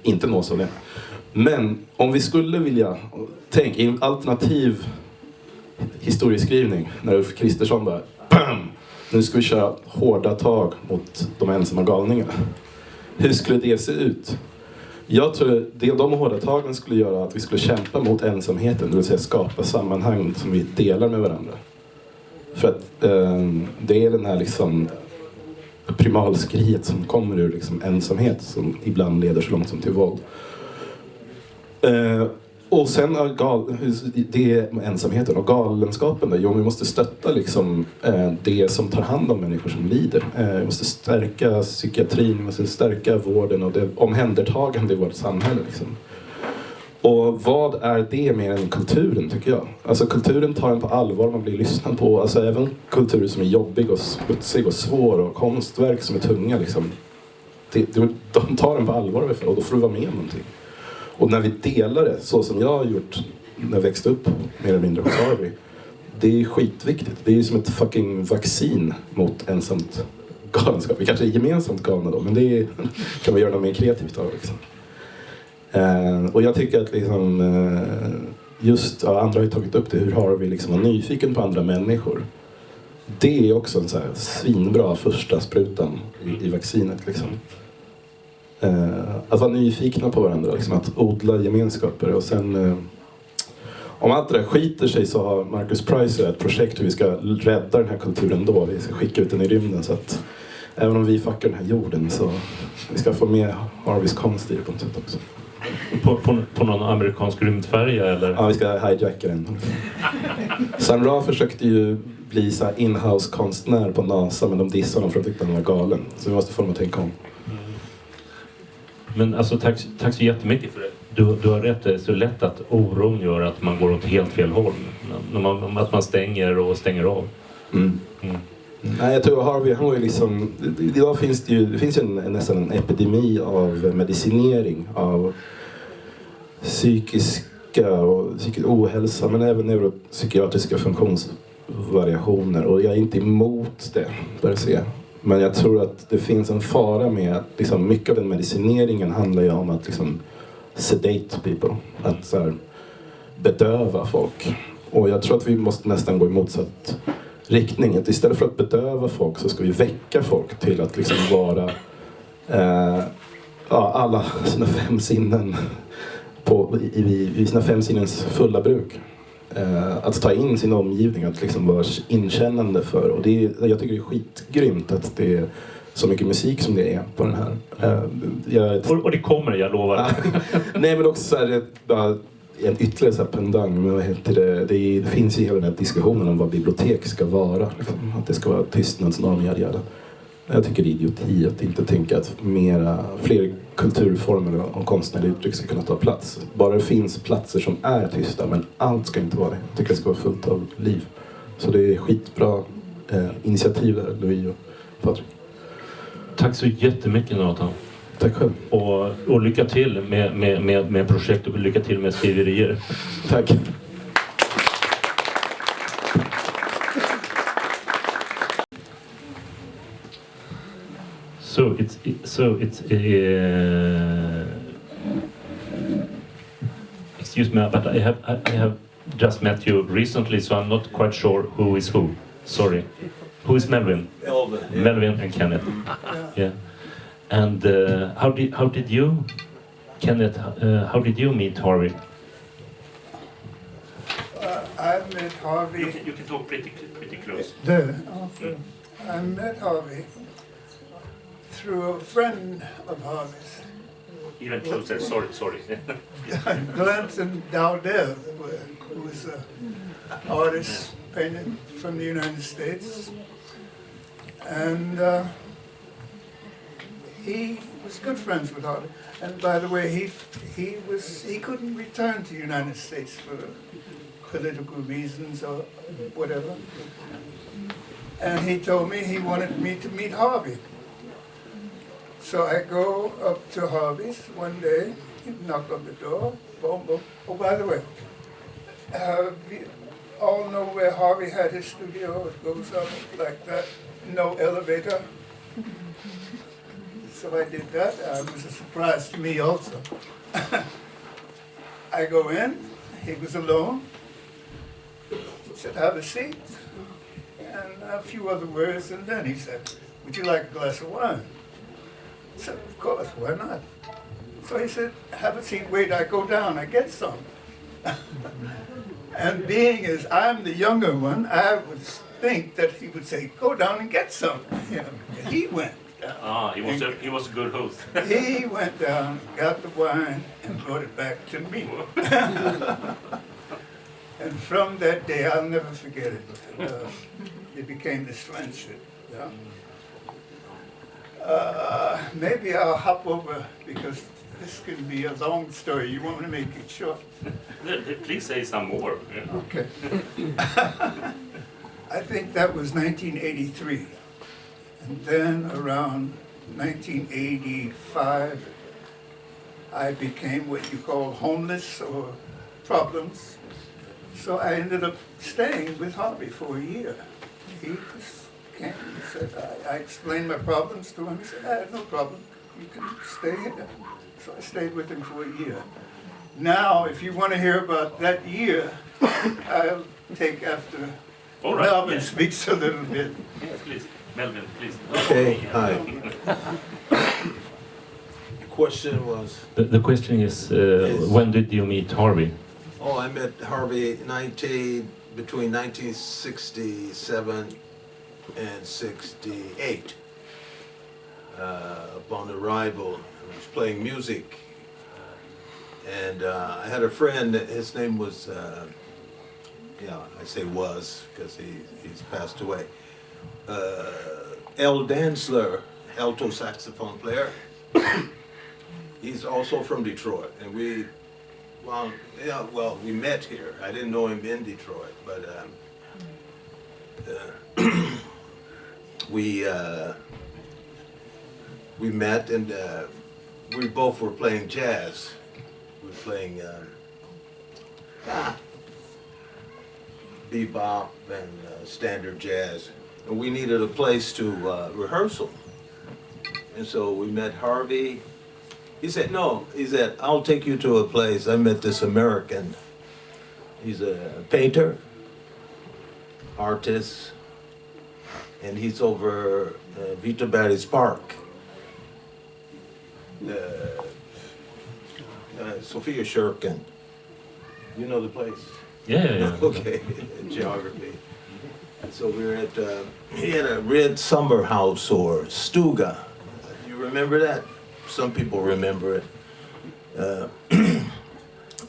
inte nås av det. Men om vi skulle vilja, tänk i en alternativ historieskrivning, när Ulf Kristersson bara BAM! Nu ska vi köra hårda tag mot de ensamma galningarna. Hur skulle det se ut? Jag tror att de hårda tagen skulle göra att vi skulle kämpa mot ensamheten, det vill säga skapa sammanhang som vi delar med varandra. För att det är den här liksom primalskriet som kommer ur liksom ensamhet som ibland leder så långt som till våld. Och sen det är ensamheten och galenskapen där. Jo, vi måste stötta liksom, det som tar hand om människor som lider. Vi måste stärka psykiatrin, vi måste stärka vården och det omhändertagande i vårt samhälle. Liksom. Och vad är det mer än kulturen, tycker jag? Alltså kulturen tar en på allvar, man blir lyssnad på. Alltså även kulturer som är jobbig och smutsig och svår och konstverk som är tunga. Liksom. De tar en på allvar och då får du vara med om någonting. Och när vi delar det, så som jag har gjort när jag växte upp mer eller mindre hos Harvey, det är skitviktigt. Det är ju som ett fucking vaccin mot ensamt galenskap. Vi kanske är gemensamt galna då, men det kan man göra något mer kreativt av. Liksom. Och jag tycker att liksom, andra har ju tagit upp det, hur Harvey liksom var nyfiken på andra människor. det är också en så här svinbra första sprutan i vaccinet liksom. Att vara nyfikna på varandra, liksom, att odla gemenskaper. Och sen om allt det där skiter sig så har Marcus Price ett projekt hur vi ska rädda den här kulturen då. Vi ska skicka ut den i rymden så att även om vi fuckar den här jorden så vi ska få med Harveys konst i det på något sätt också. På någon amerikansk rymdfärja eller? Ja, vi ska hijacka den. Sun Ra försökte ju bli så här in-house konstnär på NASA, men de dissade honom för att tyckte han var galen. Så vi måste få dem att tänka om. Men alltså tack så jättemycket för det. Du har rätt, det är så lätt att oron gör att man går åt helt fel håll. Att man stänger av. Nej, jag tror Harvey, han var ju liksom... Idag finns det finns ju nästan en epidemi av medicinering av psykiska och psykisk ohälsa, men även neuropsykiatriska funktionsvariationer. Och jag är inte emot det, bör se. Men jag tror att det finns en fara med att liksom, mycket av den medicineringen handlar ju om att liksom, sedate people. Att så här, bedöva folk. Och jag tror att vi måste nästan gå i motsatt riktning. Att istället för att bedöva folk så ska vi väcka folk till att liksom vara alla sina 5 sinnen i sina 5 sinnens fulla bruk. Att ta in sin omgivning, att liksom vara inkännande för. Och jag tycker det är skitgrymt att det är så mycket musik som det är på den här. Och det kommer, jag lovar. Nej, men också så här, bara en ytterligare så här pendang. Men vad heter det? Det finns ju hela den här diskussionen om vad bibliotek ska vara. Liksom. Att det ska vara tystnadsnorm, jävla. Jag tycker det är idioti att inte tänka att fler kulturformer och konstnärliga uttryck ska kunna ta plats. Bara det finns platser som är tysta, men allt ska inte vara det. Jag tycker det ska vara fullt av liv. Så det är skitbra initiativ där, Louis och Patrik. Tack så jättemycket, Nathan. Tack själv. Och lycka till med projekt och lycka till med skriverier. Tack. So it's excuse me, but I have just met you recently, so I'm not quite sure who is who. Sorry. Who is Melvyn? Melvyn and Kenneth. Yeah. And how did you, Kenneth? How did you meet Harvey? I met Harvey. You can talk pretty close. There. I met Harvey through a friend of Harvey's. Even closer. Sorry. Glanton Dowdell, who was an artist painted from the United States. And he was good friends with Harvey. And by the way, he couldn't return to the United States for political reasons or whatever. And he told me he wanted me to meet Harvey. So I go up to Harvey's one day, knock on the door, boom, boom. Oh, by the way, we all know where Harvey had his studio. It goes up like that, no elevator. So I did that. It was a surprise to me also. I go in, he was alone. He said, have a seat. And a few other words, and then he said, would you like a glass of wine? I said, of course, why not? So he said, have a seat, wait, I go down, I get some. And being as I'm the younger one, I would think that he would say, go down and get some. You know, he went down. He was a good host. He went down, got the wine, and brought it back to me. And from that day, I'll never forget it. It became this friendship. Yeah. Maybe I'll hop over because this can be a long story. You want me to make it short? Please say some more. Yeah. Okay. I think that was 1983. And then around 1985, I became what you call homeless or problems. So I ended up staying with Harvey for a year. He just came and said, I explained my problems to him. He said, I have no problem. You can stay here. So I stayed with him for a year. Now, if you want to hear about that year, I'll take after All right. Melvyn Yes. speaks a little bit. Yes, please. Melvyn, please. Okay, hi. The question was, The question is, Yes. when did you meet Harvey? oh, I met Harvey between 1967 and 68. Upon arrival, I was playing music, and I had a friend. His name was, I say was because he's passed away. L. Danzler, alto saxophone player. He's also from Detroit, and we met here. I didn't know him in Detroit, but we met, and we both were playing jazz. We were playing bebop and standard jazz. And we needed a place to rehearsal. And so we met Harvey. He said, I'll take you to a place. I met this American. He's a painter, artist, and he's over Vita Barry's Park. Sophia Shurkin. You know the place? Yeah. Okay, geography. So we were at, he had a red summer house or stuga. You remember that? Some people remember it.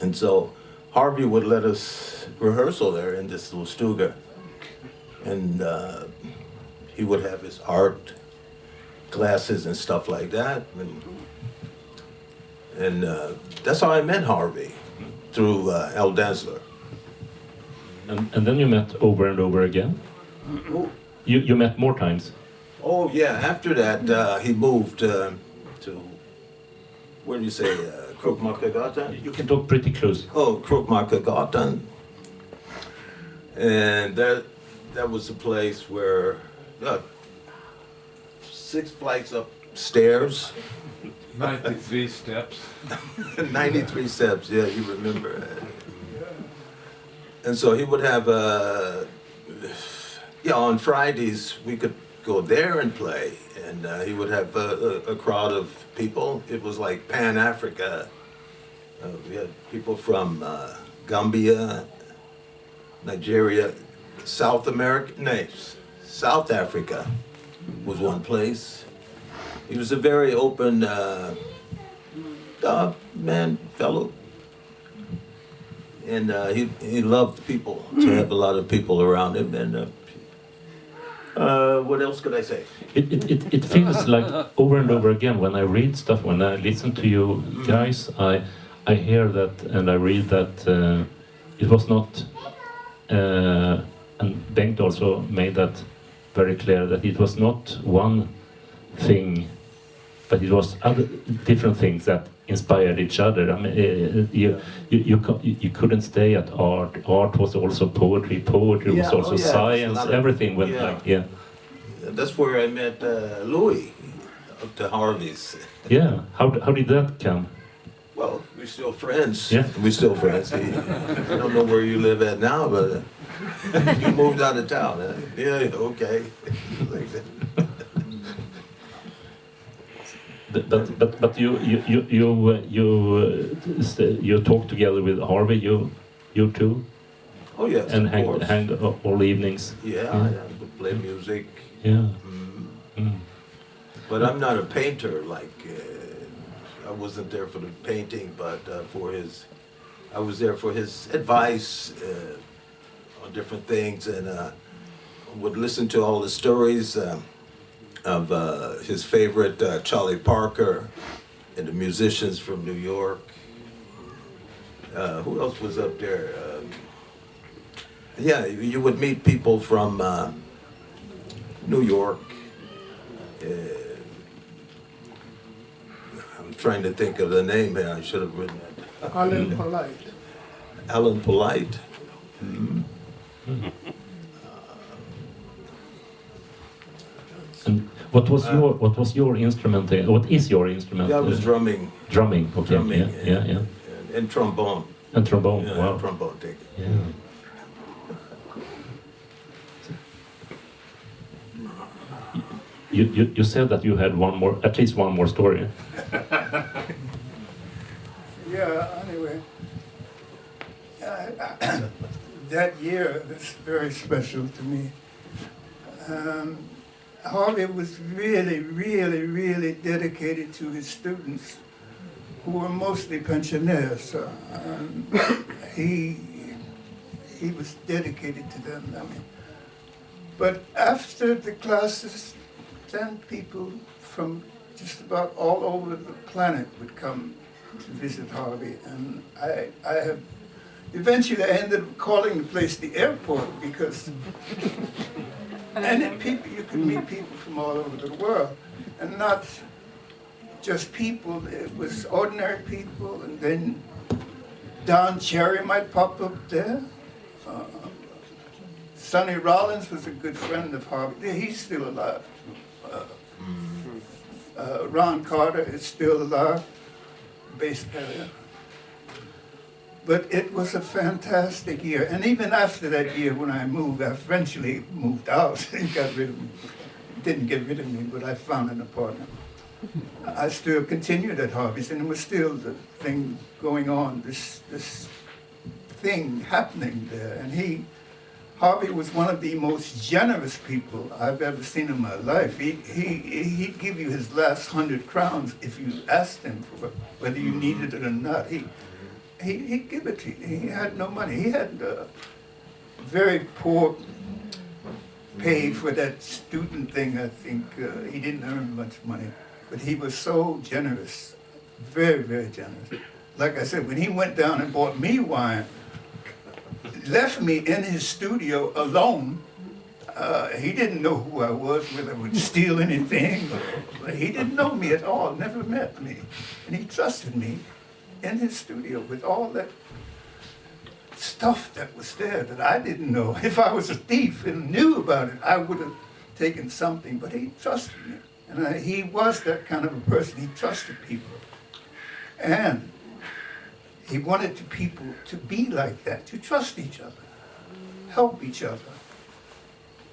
And so Harvey would let us rehearsal there in this little stuga. And he would have his art classes and stuff like that. And that's how I met Harvey, through L. Dazzler. And then you met over and over again? You met more times? Oh yeah, after that he moved to, where do you say, Krukmakargatan? You can talk pretty close. Oh, Krukmakargatan. And that was a place where, 6 flights upstairs. 93 steps. 93 steps, yeah, you remember. And so he would have, on Fridays we could go there and play, and he would have a crowd of people. It was like Pan-Africa. We had people from Gambia, Nigeria, South Africa was one place. He was a very open fellow. And he loved people, to have a lot of people around him. And what else could I say? It feels like over and over again when I read stuff, when I listen to you guys, I hear that and I read that it was not, and Bengt also made that very clear, that it was not one thing, but it was other different things that inspired each other. I mean, you couldn't stay at art. Art was also poetry. Poetry was also science. Everything went That's where I met Louis, up to Harvey's. Yeah. How did that come? Well, we're still friends. Yeah. We're still friends. I don't know where you live at now, but you moved out of town. Huh? Yeah. Okay. Like that. But you talk together with Harvey, you two? Oh yes, and of course. hang all evenings. Yeah, we play music. Yeah. But I'm not a painter. Like I wasn't there for the painting, but I was there for his advice on different things, and would listen to all the stories of his favorite Charlie Parker and the musicians from New York. Who else was up there? You would meet people from New York. I'm trying to think of the name here. I should have written it. Alan Polite. Alan Polite. And what was your instrument? What is your instrument? Yeah, I was drumming. Drumming. Okay. Drumming, Yeah. And trombone. And trombone. Yeah, Wow. trombone, take it. Yeah. you said that you had at least one more story. Yeah, anyway. That year is very special to me. Harvey was really, really, really dedicated to his students, who were mostly pensioners. He was dedicated to them. I mean, but after the classes, then people from just about all over the planet would come to visit Harvey, and eventually I ended up calling the place the airport, because you could meet people from all over the world, and not just people, it was ordinary people, and then Don Cherry might pop up there. Sonny Rollins was a good friend of Harvey. He's still alive. Ron Carter is still alive, bass player. But it was a fantastic year. And even after that year, when I moved, I eventually moved out. He got rid of me. Didn't get rid of me, but I found an apartment. I still continued at Harvey's, and it was still the thing going on, this thing happening there. And Harvey was one of the most generous people I've ever seen in my life. He'd give you his last 100 crowns if you asked him for whether you needed it or not. He'd give it to you. He had no money. He had very poor pay for that student thing, I think. He didn't earn much money, but he was so generous, very, very generous. Like I said, when he went down and bought me wine, left me in his studio alone. He didn't know who I was, whether I would steal anything. He didn't know me at all, never met me. And he trusted me in his studio with all that stuff that was there that I didn't know. If I was a thief and knew about it, I would have taken something, but he trusted me. And he was that kind of a person. He trusted people. And he wanted people to be like that, to trust each other, help each other.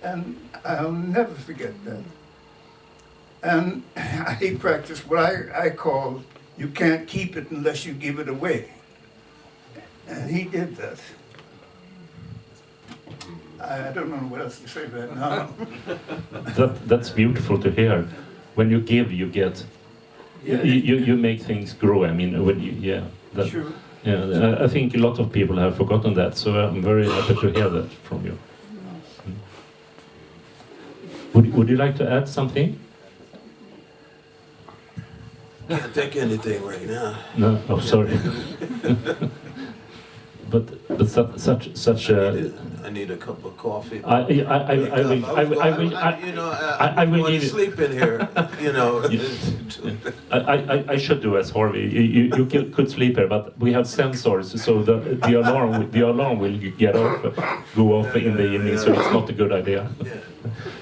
And I'll never forget that. And he practiced what I call, you can't keep it unless you give it away. And he did that. I don't know what else to say right now. That's beautiful to hear. When you give, you get. Yeah. You make things grow. I mean, when True. Yeah, I think a lot of people have forgotten that, so I'm very happy to hear that from you. Would you like to add something? Can't think anything right now. No, oh, sorry. but such a. I need a cup of coffee. I will give you sleep in here. You know. I should do as Harvey. You could sleep here, but we have sensors, so the alarm will go off in the evening. So it's not a good idea. Yeah.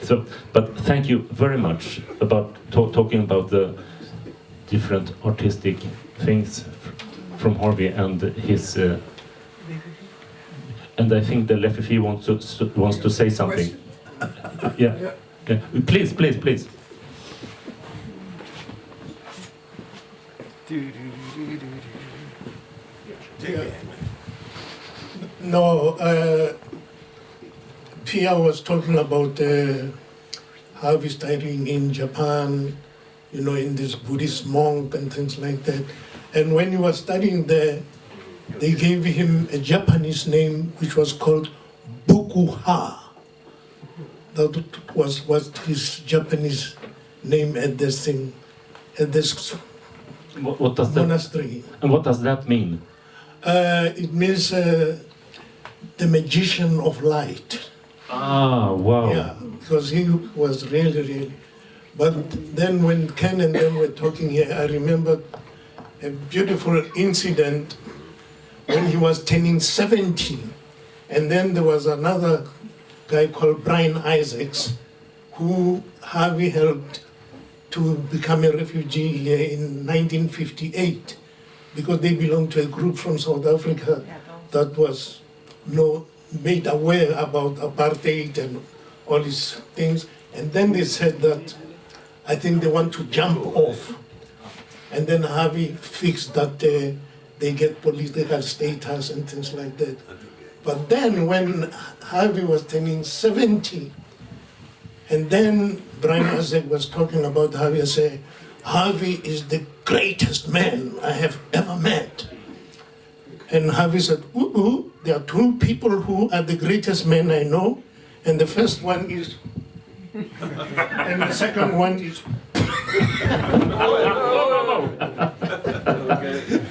So, but thank you very much about talking about the different artistic things from Harvey and his. And I think the Lefifi wants to say something. Yeah. Please. No, Pia was talking about Harvey studying in Japan, in this Buddhist monk and things like that. And when he was studying there, they gave him a Japanese name which was called Bukuha. That was his Japanese name at this thing, at this what does monastery. And what does that mean? It means the magician of light. Ah, wow. Yeah, because he was really. But then when Ken and them were talking here, I remembered a beautiful incident when he was turning 17. And then there was another guy called Brian Isaacs, who Harvey helped to become a refugee here in 1958, because they belonged to a group from South Africa that was made aware about apartheid and all these things. And then they said that I think they want to jump off. And then Harvey fixed that they get political status and things like that. But then when Harvey was turning 70, and then Brian Azek was talking about Harvey, I say, Harvey is the greatest man I have ever met. And Harvey said, there are two people who are the greatest men I know, and the first one is, and the second one is.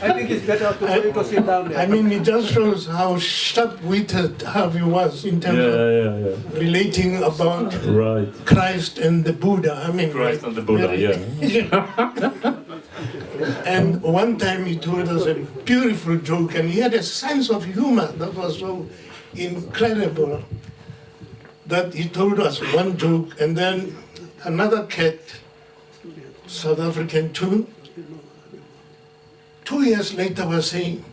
I think it's better to sit down there. I mean, it just shows how sharp-witted Harvey was in terms of relating about Christ and the Buddha. I mean, Christ and the Buddha, yeah. And one time he told us a beautiful joke, and he had a sense of humor that was so incredible that he told us one joke, and then another cat, South African too, 2 years later was saying,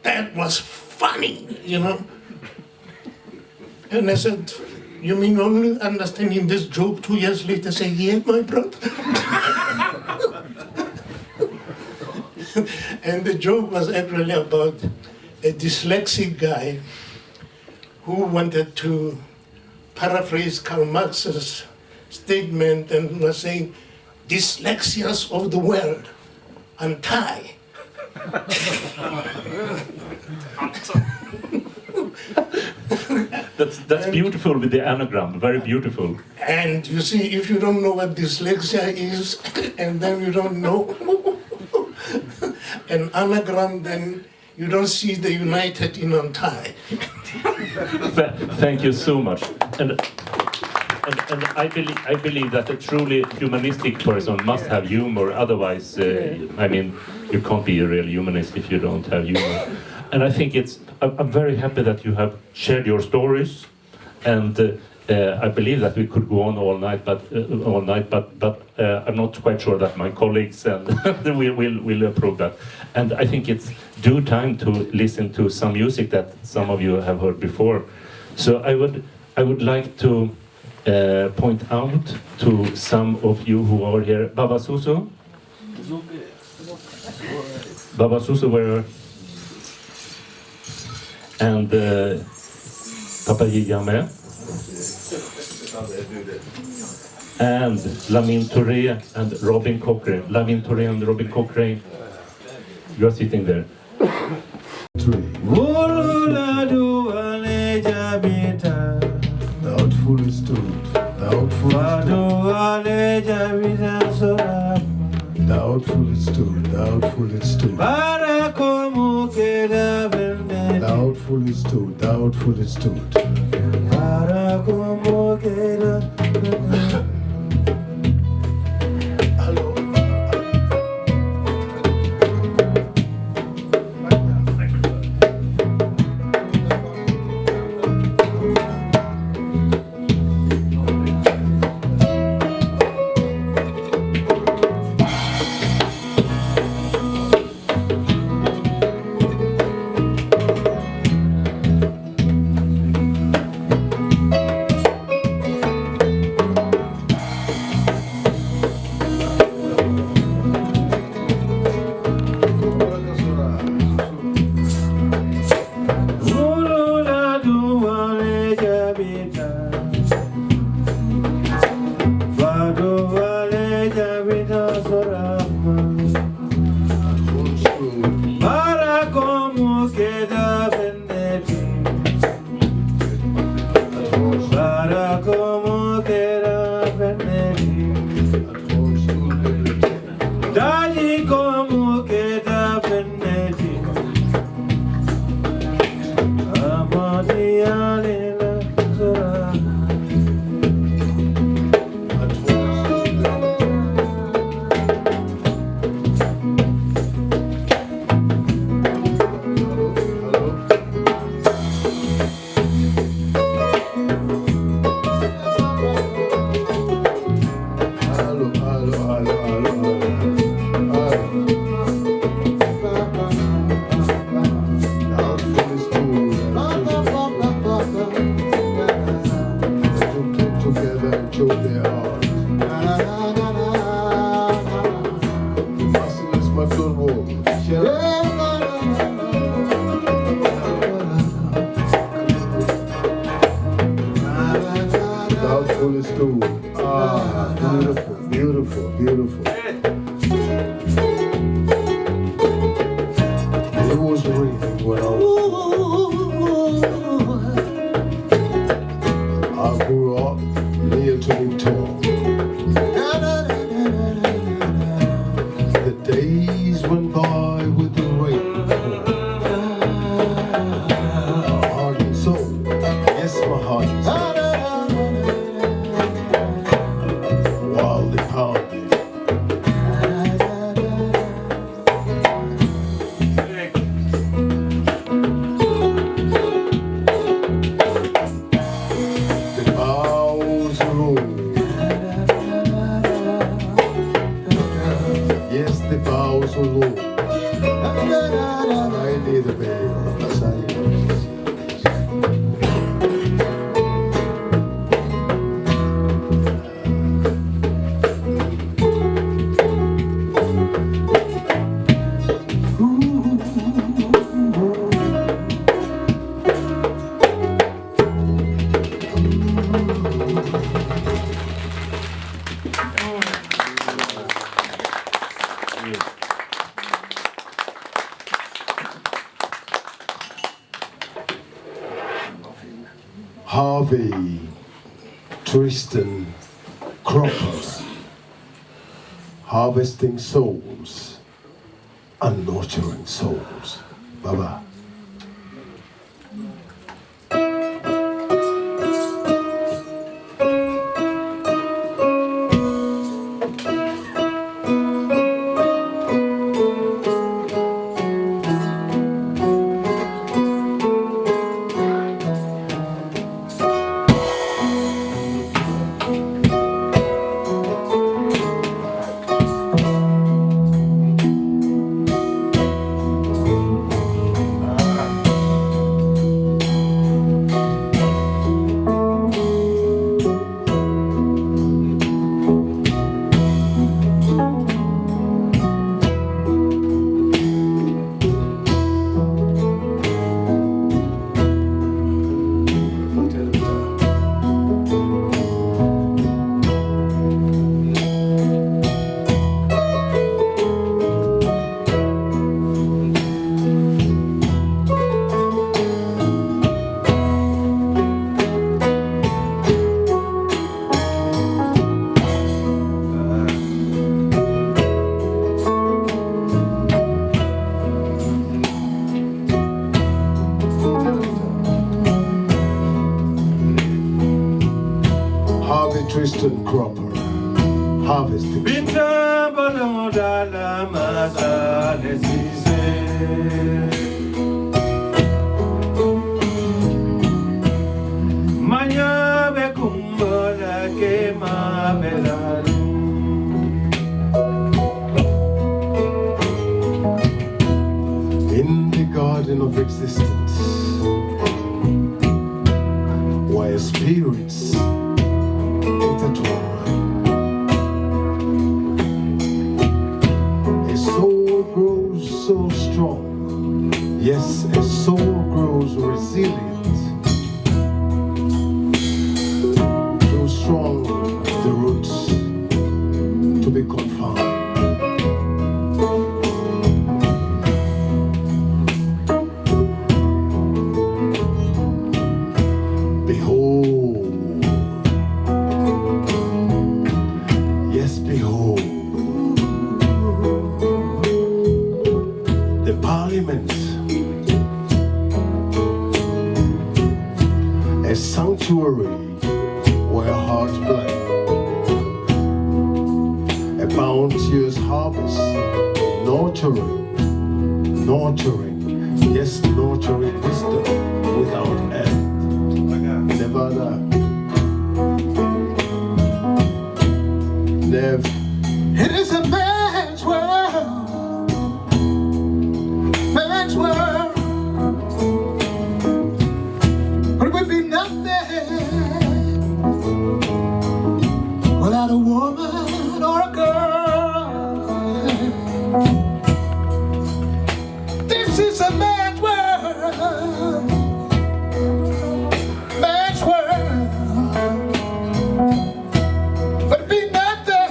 that was funny, you know. And I said, you mean only understanding this joke 2 years later? Say, yeah, my brother. And the joke was actually about a dyslexic guy who wanted to paraphrase Karl Marx's statement and was saying, dyslexias of the world, untie. That's beautiful with the anagram, very beautiful. And you see, if you don't know what dyslexia is, and then you don't know an anagram, then you don't see the united in untie. Thank you so much. And I believe that a truly humanistic person must have humor. Otherwise, I mean, you can't be a real humanist if you don't have humor. And I think I'm very happy that you have shared your stories, and I believe that we could go on all night, but I'm not quite sure that my colleagues and will approve that. And I think it's due time to listen to some music that some of you have heard before. So I would like to point out to some of you who are here. Baba Suso? Baba Suso, where? And Papa J Jammeh. And Lamin Touré and Robin Cochrane. Lamin Touré and Robin Cochrane. You are sitting there. Doubtfully stood, doubtfully stood, doubtfully stood. Doubtfully stood, doubtfully stood. Beautiful, beautiful, beautiful. It was raining when I grew up near to the town. The days went by with the rain. My heart and soul, yes, my heart and soul. While they pounded. The boughs rolled. Yes, the boughs were low. I did the bell, as I Harvey Tristan Cropper, harvesting souls and nurturing souls. Bye-bye. Harvey Tristan Cropper, harvesting. In the garden of existence, where spirits intertwine, a soul grows so strong. Yes, a soul grows resilient. Too strong the roots to be confined. Behold, yes, behold, the parliament, a sanctuary where hearts blend, a bounteous harvest, nurturing, yes, nurturing wisdom without end. Never that. Never. It is a man's world. Man's world. But it would be nothing without a woman or a girl. This is a man's world. Man's world. But be nothing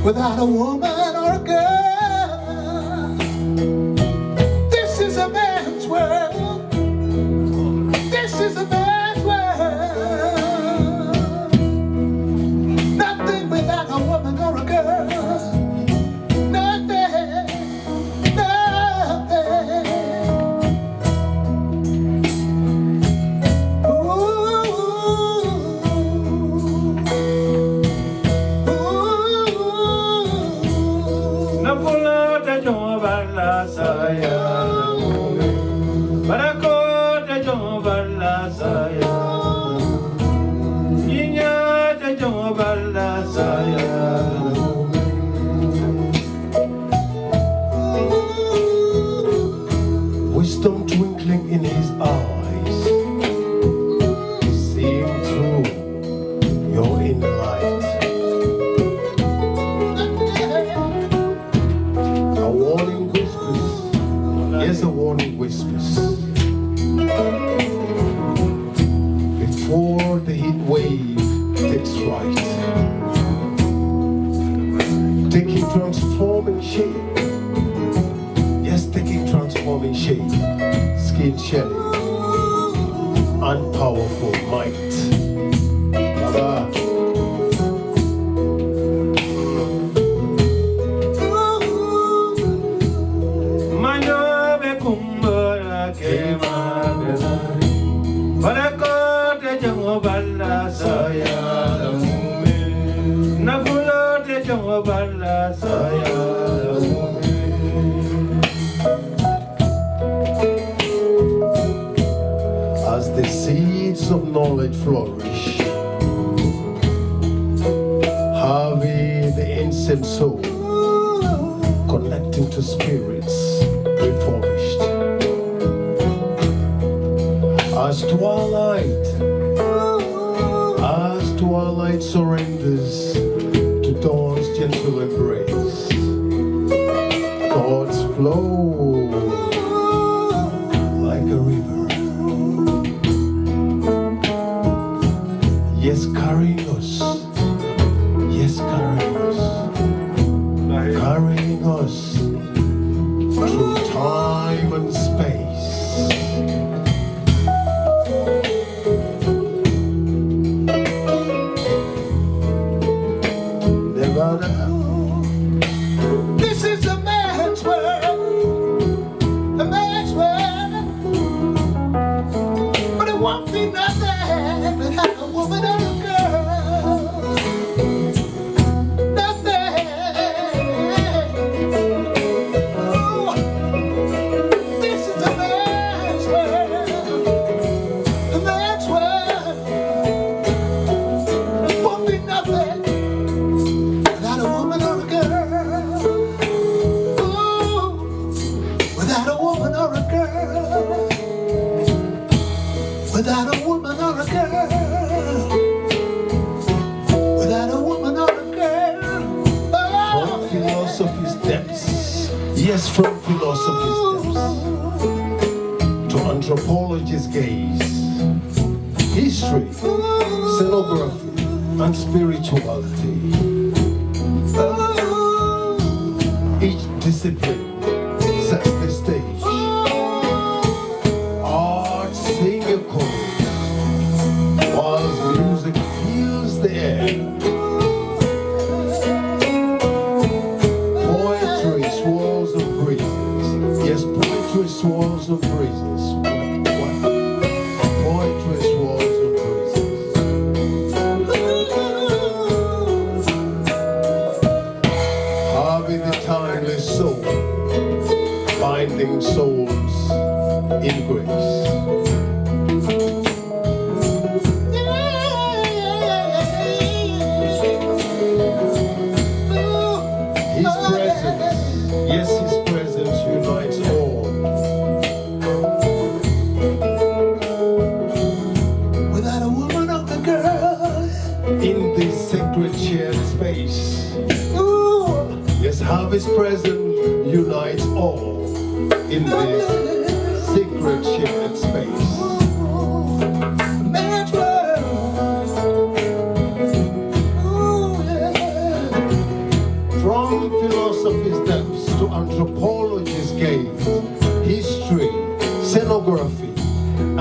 without a woman or a girl. This is a man's world. This is a man's world. Nothing without a woman or a girl. Nothing, nothing. Wisdom twinkling in his eyes, seeing through your inner light. A warning whispers, yes, a warning whispers. Before the heat wave takes right, taking transforming shape. Yes, taking transforming shape, skin shedding, and powerful might. Baba. As the seeds of knowledge flourish, Harvey the ancient soul, connecting to spirits reformished. As twilight surrenders to dawn's gentle embrace, thoughts flow like a river. Yes, carrying us. Yes, carrying us. Carrying us through time and space. This is a man's world, a man's world, but it won't be nothing without a woman or a girl. Nothing. Oh, this is a man's world, a man's world. It won't be nothing. Without a woman or a girl. Ooh, without a woman or a girl. Without a woman or a girl. Without a woman or a girl. Oh, from philosophy's depths. Yes, from philosophy's depths. To anthropology's gaze. History, scenography, and spirituality. Each discipline sets the stage. Art sing a chorus, while music fills the air. Poetry swirls of breezes. Yes, poetry swirls of breezes. What? Poetry swirls of breezes. Harvey the timeless soul, binding souls in grace. His presence, yes, his presence unites all. Without a woman or a girl in this sacred shared space. Yes, Harvey's presence unites all in this sacred shared space. Man's world. Ooh, yeah.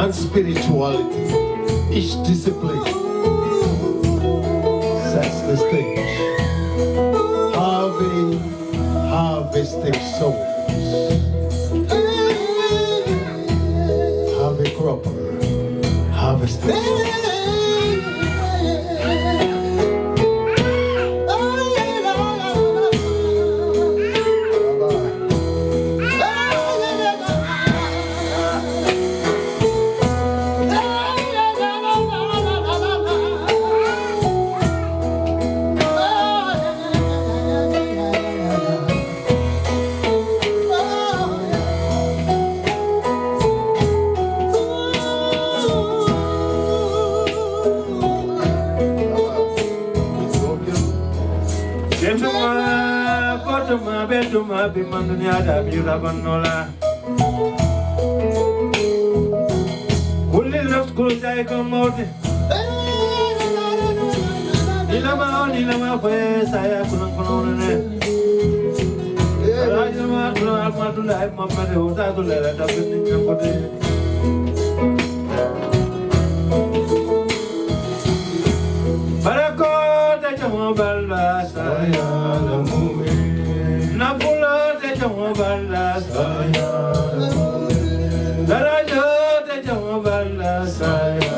and spirituality. Each discipline sets the stage. Harvesting souls. Harvey Cropper, harvesting souls. Betuma bimandunya ada birabanola. Kulli raft kul jai komode. Nilama fe saya kunang ne. Rajma tu almatullah mamade hoda tu lera tapi ninjam kode. Barako tajam balla saya lamu. Napula te chamo balla saya, Darajo te chamo balla saya.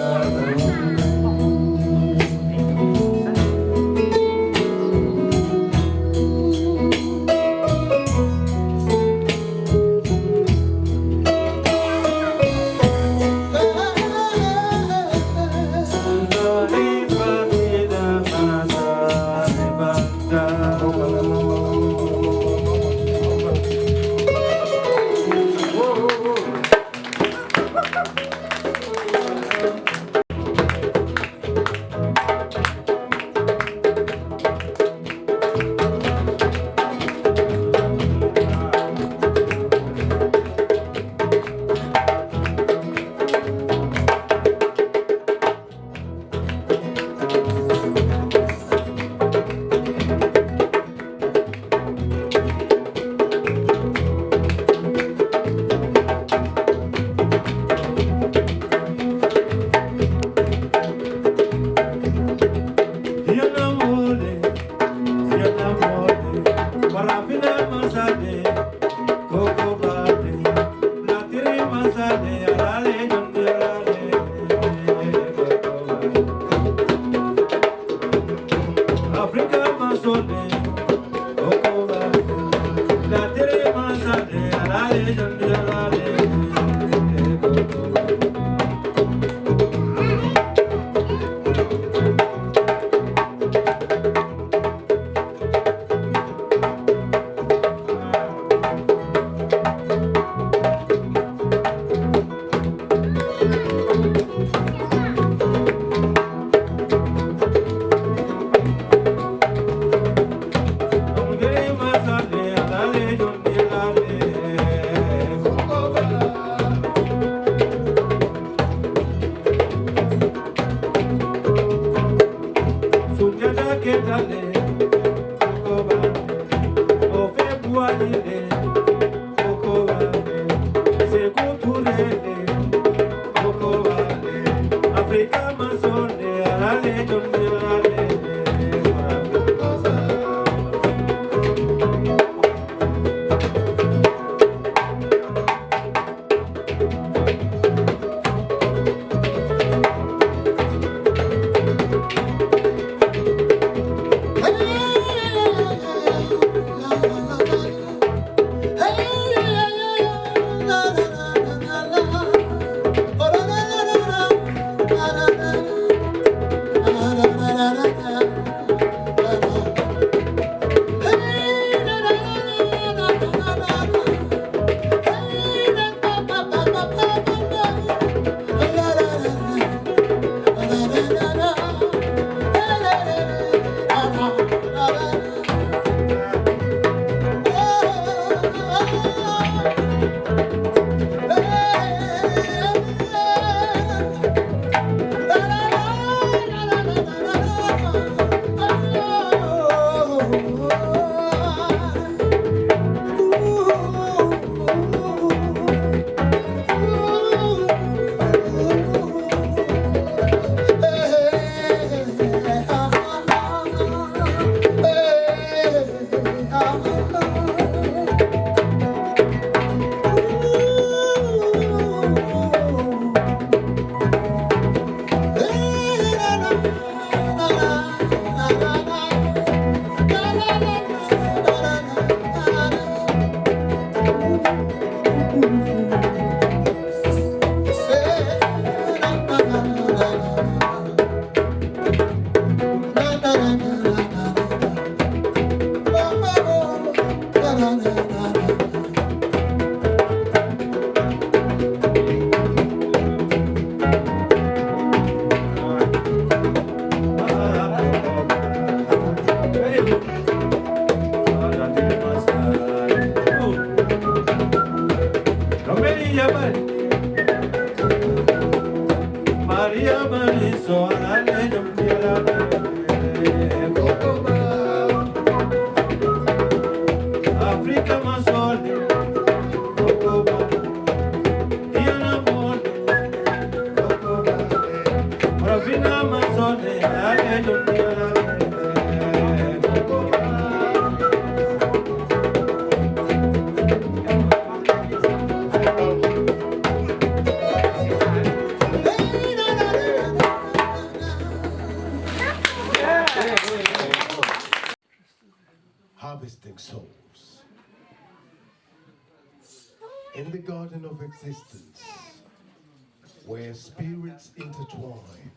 Harvesting souls. In the garden of existence, where spirits intertwine,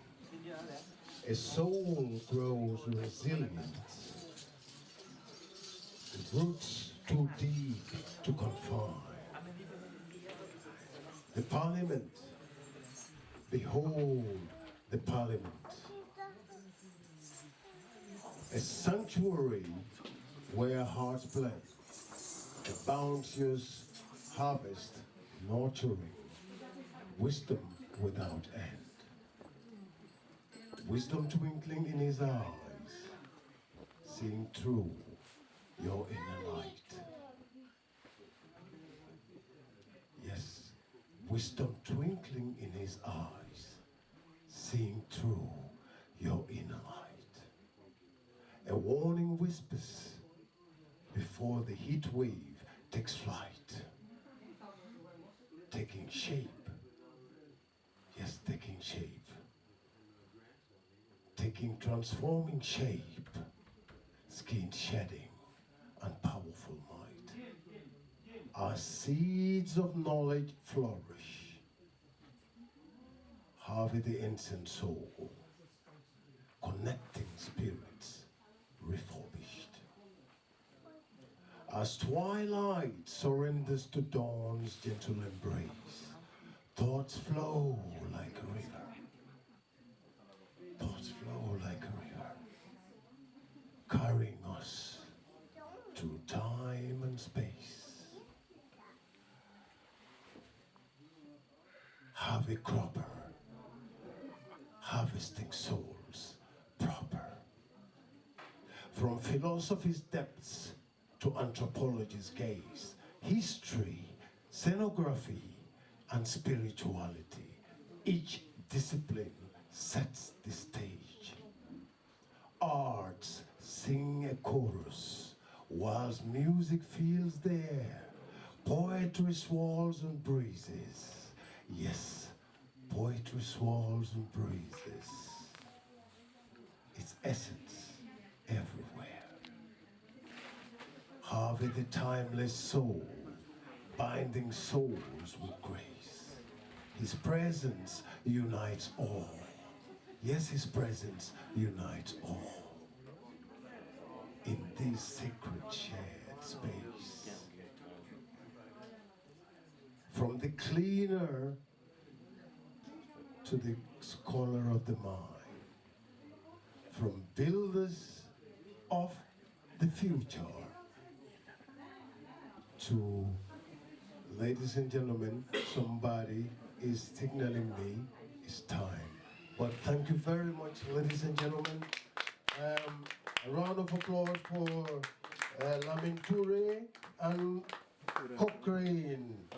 a soul grows resilient. The roots too deep to confine. The parliament, behold the parliament. A sanctuary where hearts blend, a bounteous harvest nurturing, wisdom without end. Wisdom twinkling in his eyes, seeing through your inner light. Yes, wisdom twinkling in his eyes, seeing through your inner light. A warning whispers before the heat wave takes flight, taking shape, yes, taking shape, taking transforming shape, skin shedding and powerful might. Our seeds of knowledge flourish, Harvey the ancient soul, connecting spirits refurbished. As twilight surrenders to dawn's gentle embrace, thoughts flow like a river. Thoughts flow like a river, carrying us through time and space. Harvey Cropper, harvesting souls proper. From philosophy's depths to anthropology's gaze, history, scenography, and spirituality, each discipline sets the stage. Arts sing a chorus, whilst music fills the air. Poetry swirls and breezes. Yes, poetry swirls and breezes. Its essence everywhere. Harvey the timeless soul, binding souls with grace. His presence unites all. Yes, his presence unites all. In this sacred shared space. From the cleaner to the scholar of the mind. From builders of the future to, ladies and gentlemen, somebody is signaling me it's time. But thank you very much, ladies and gentlemen. A round of applause for Lamin Toure and Cochrane.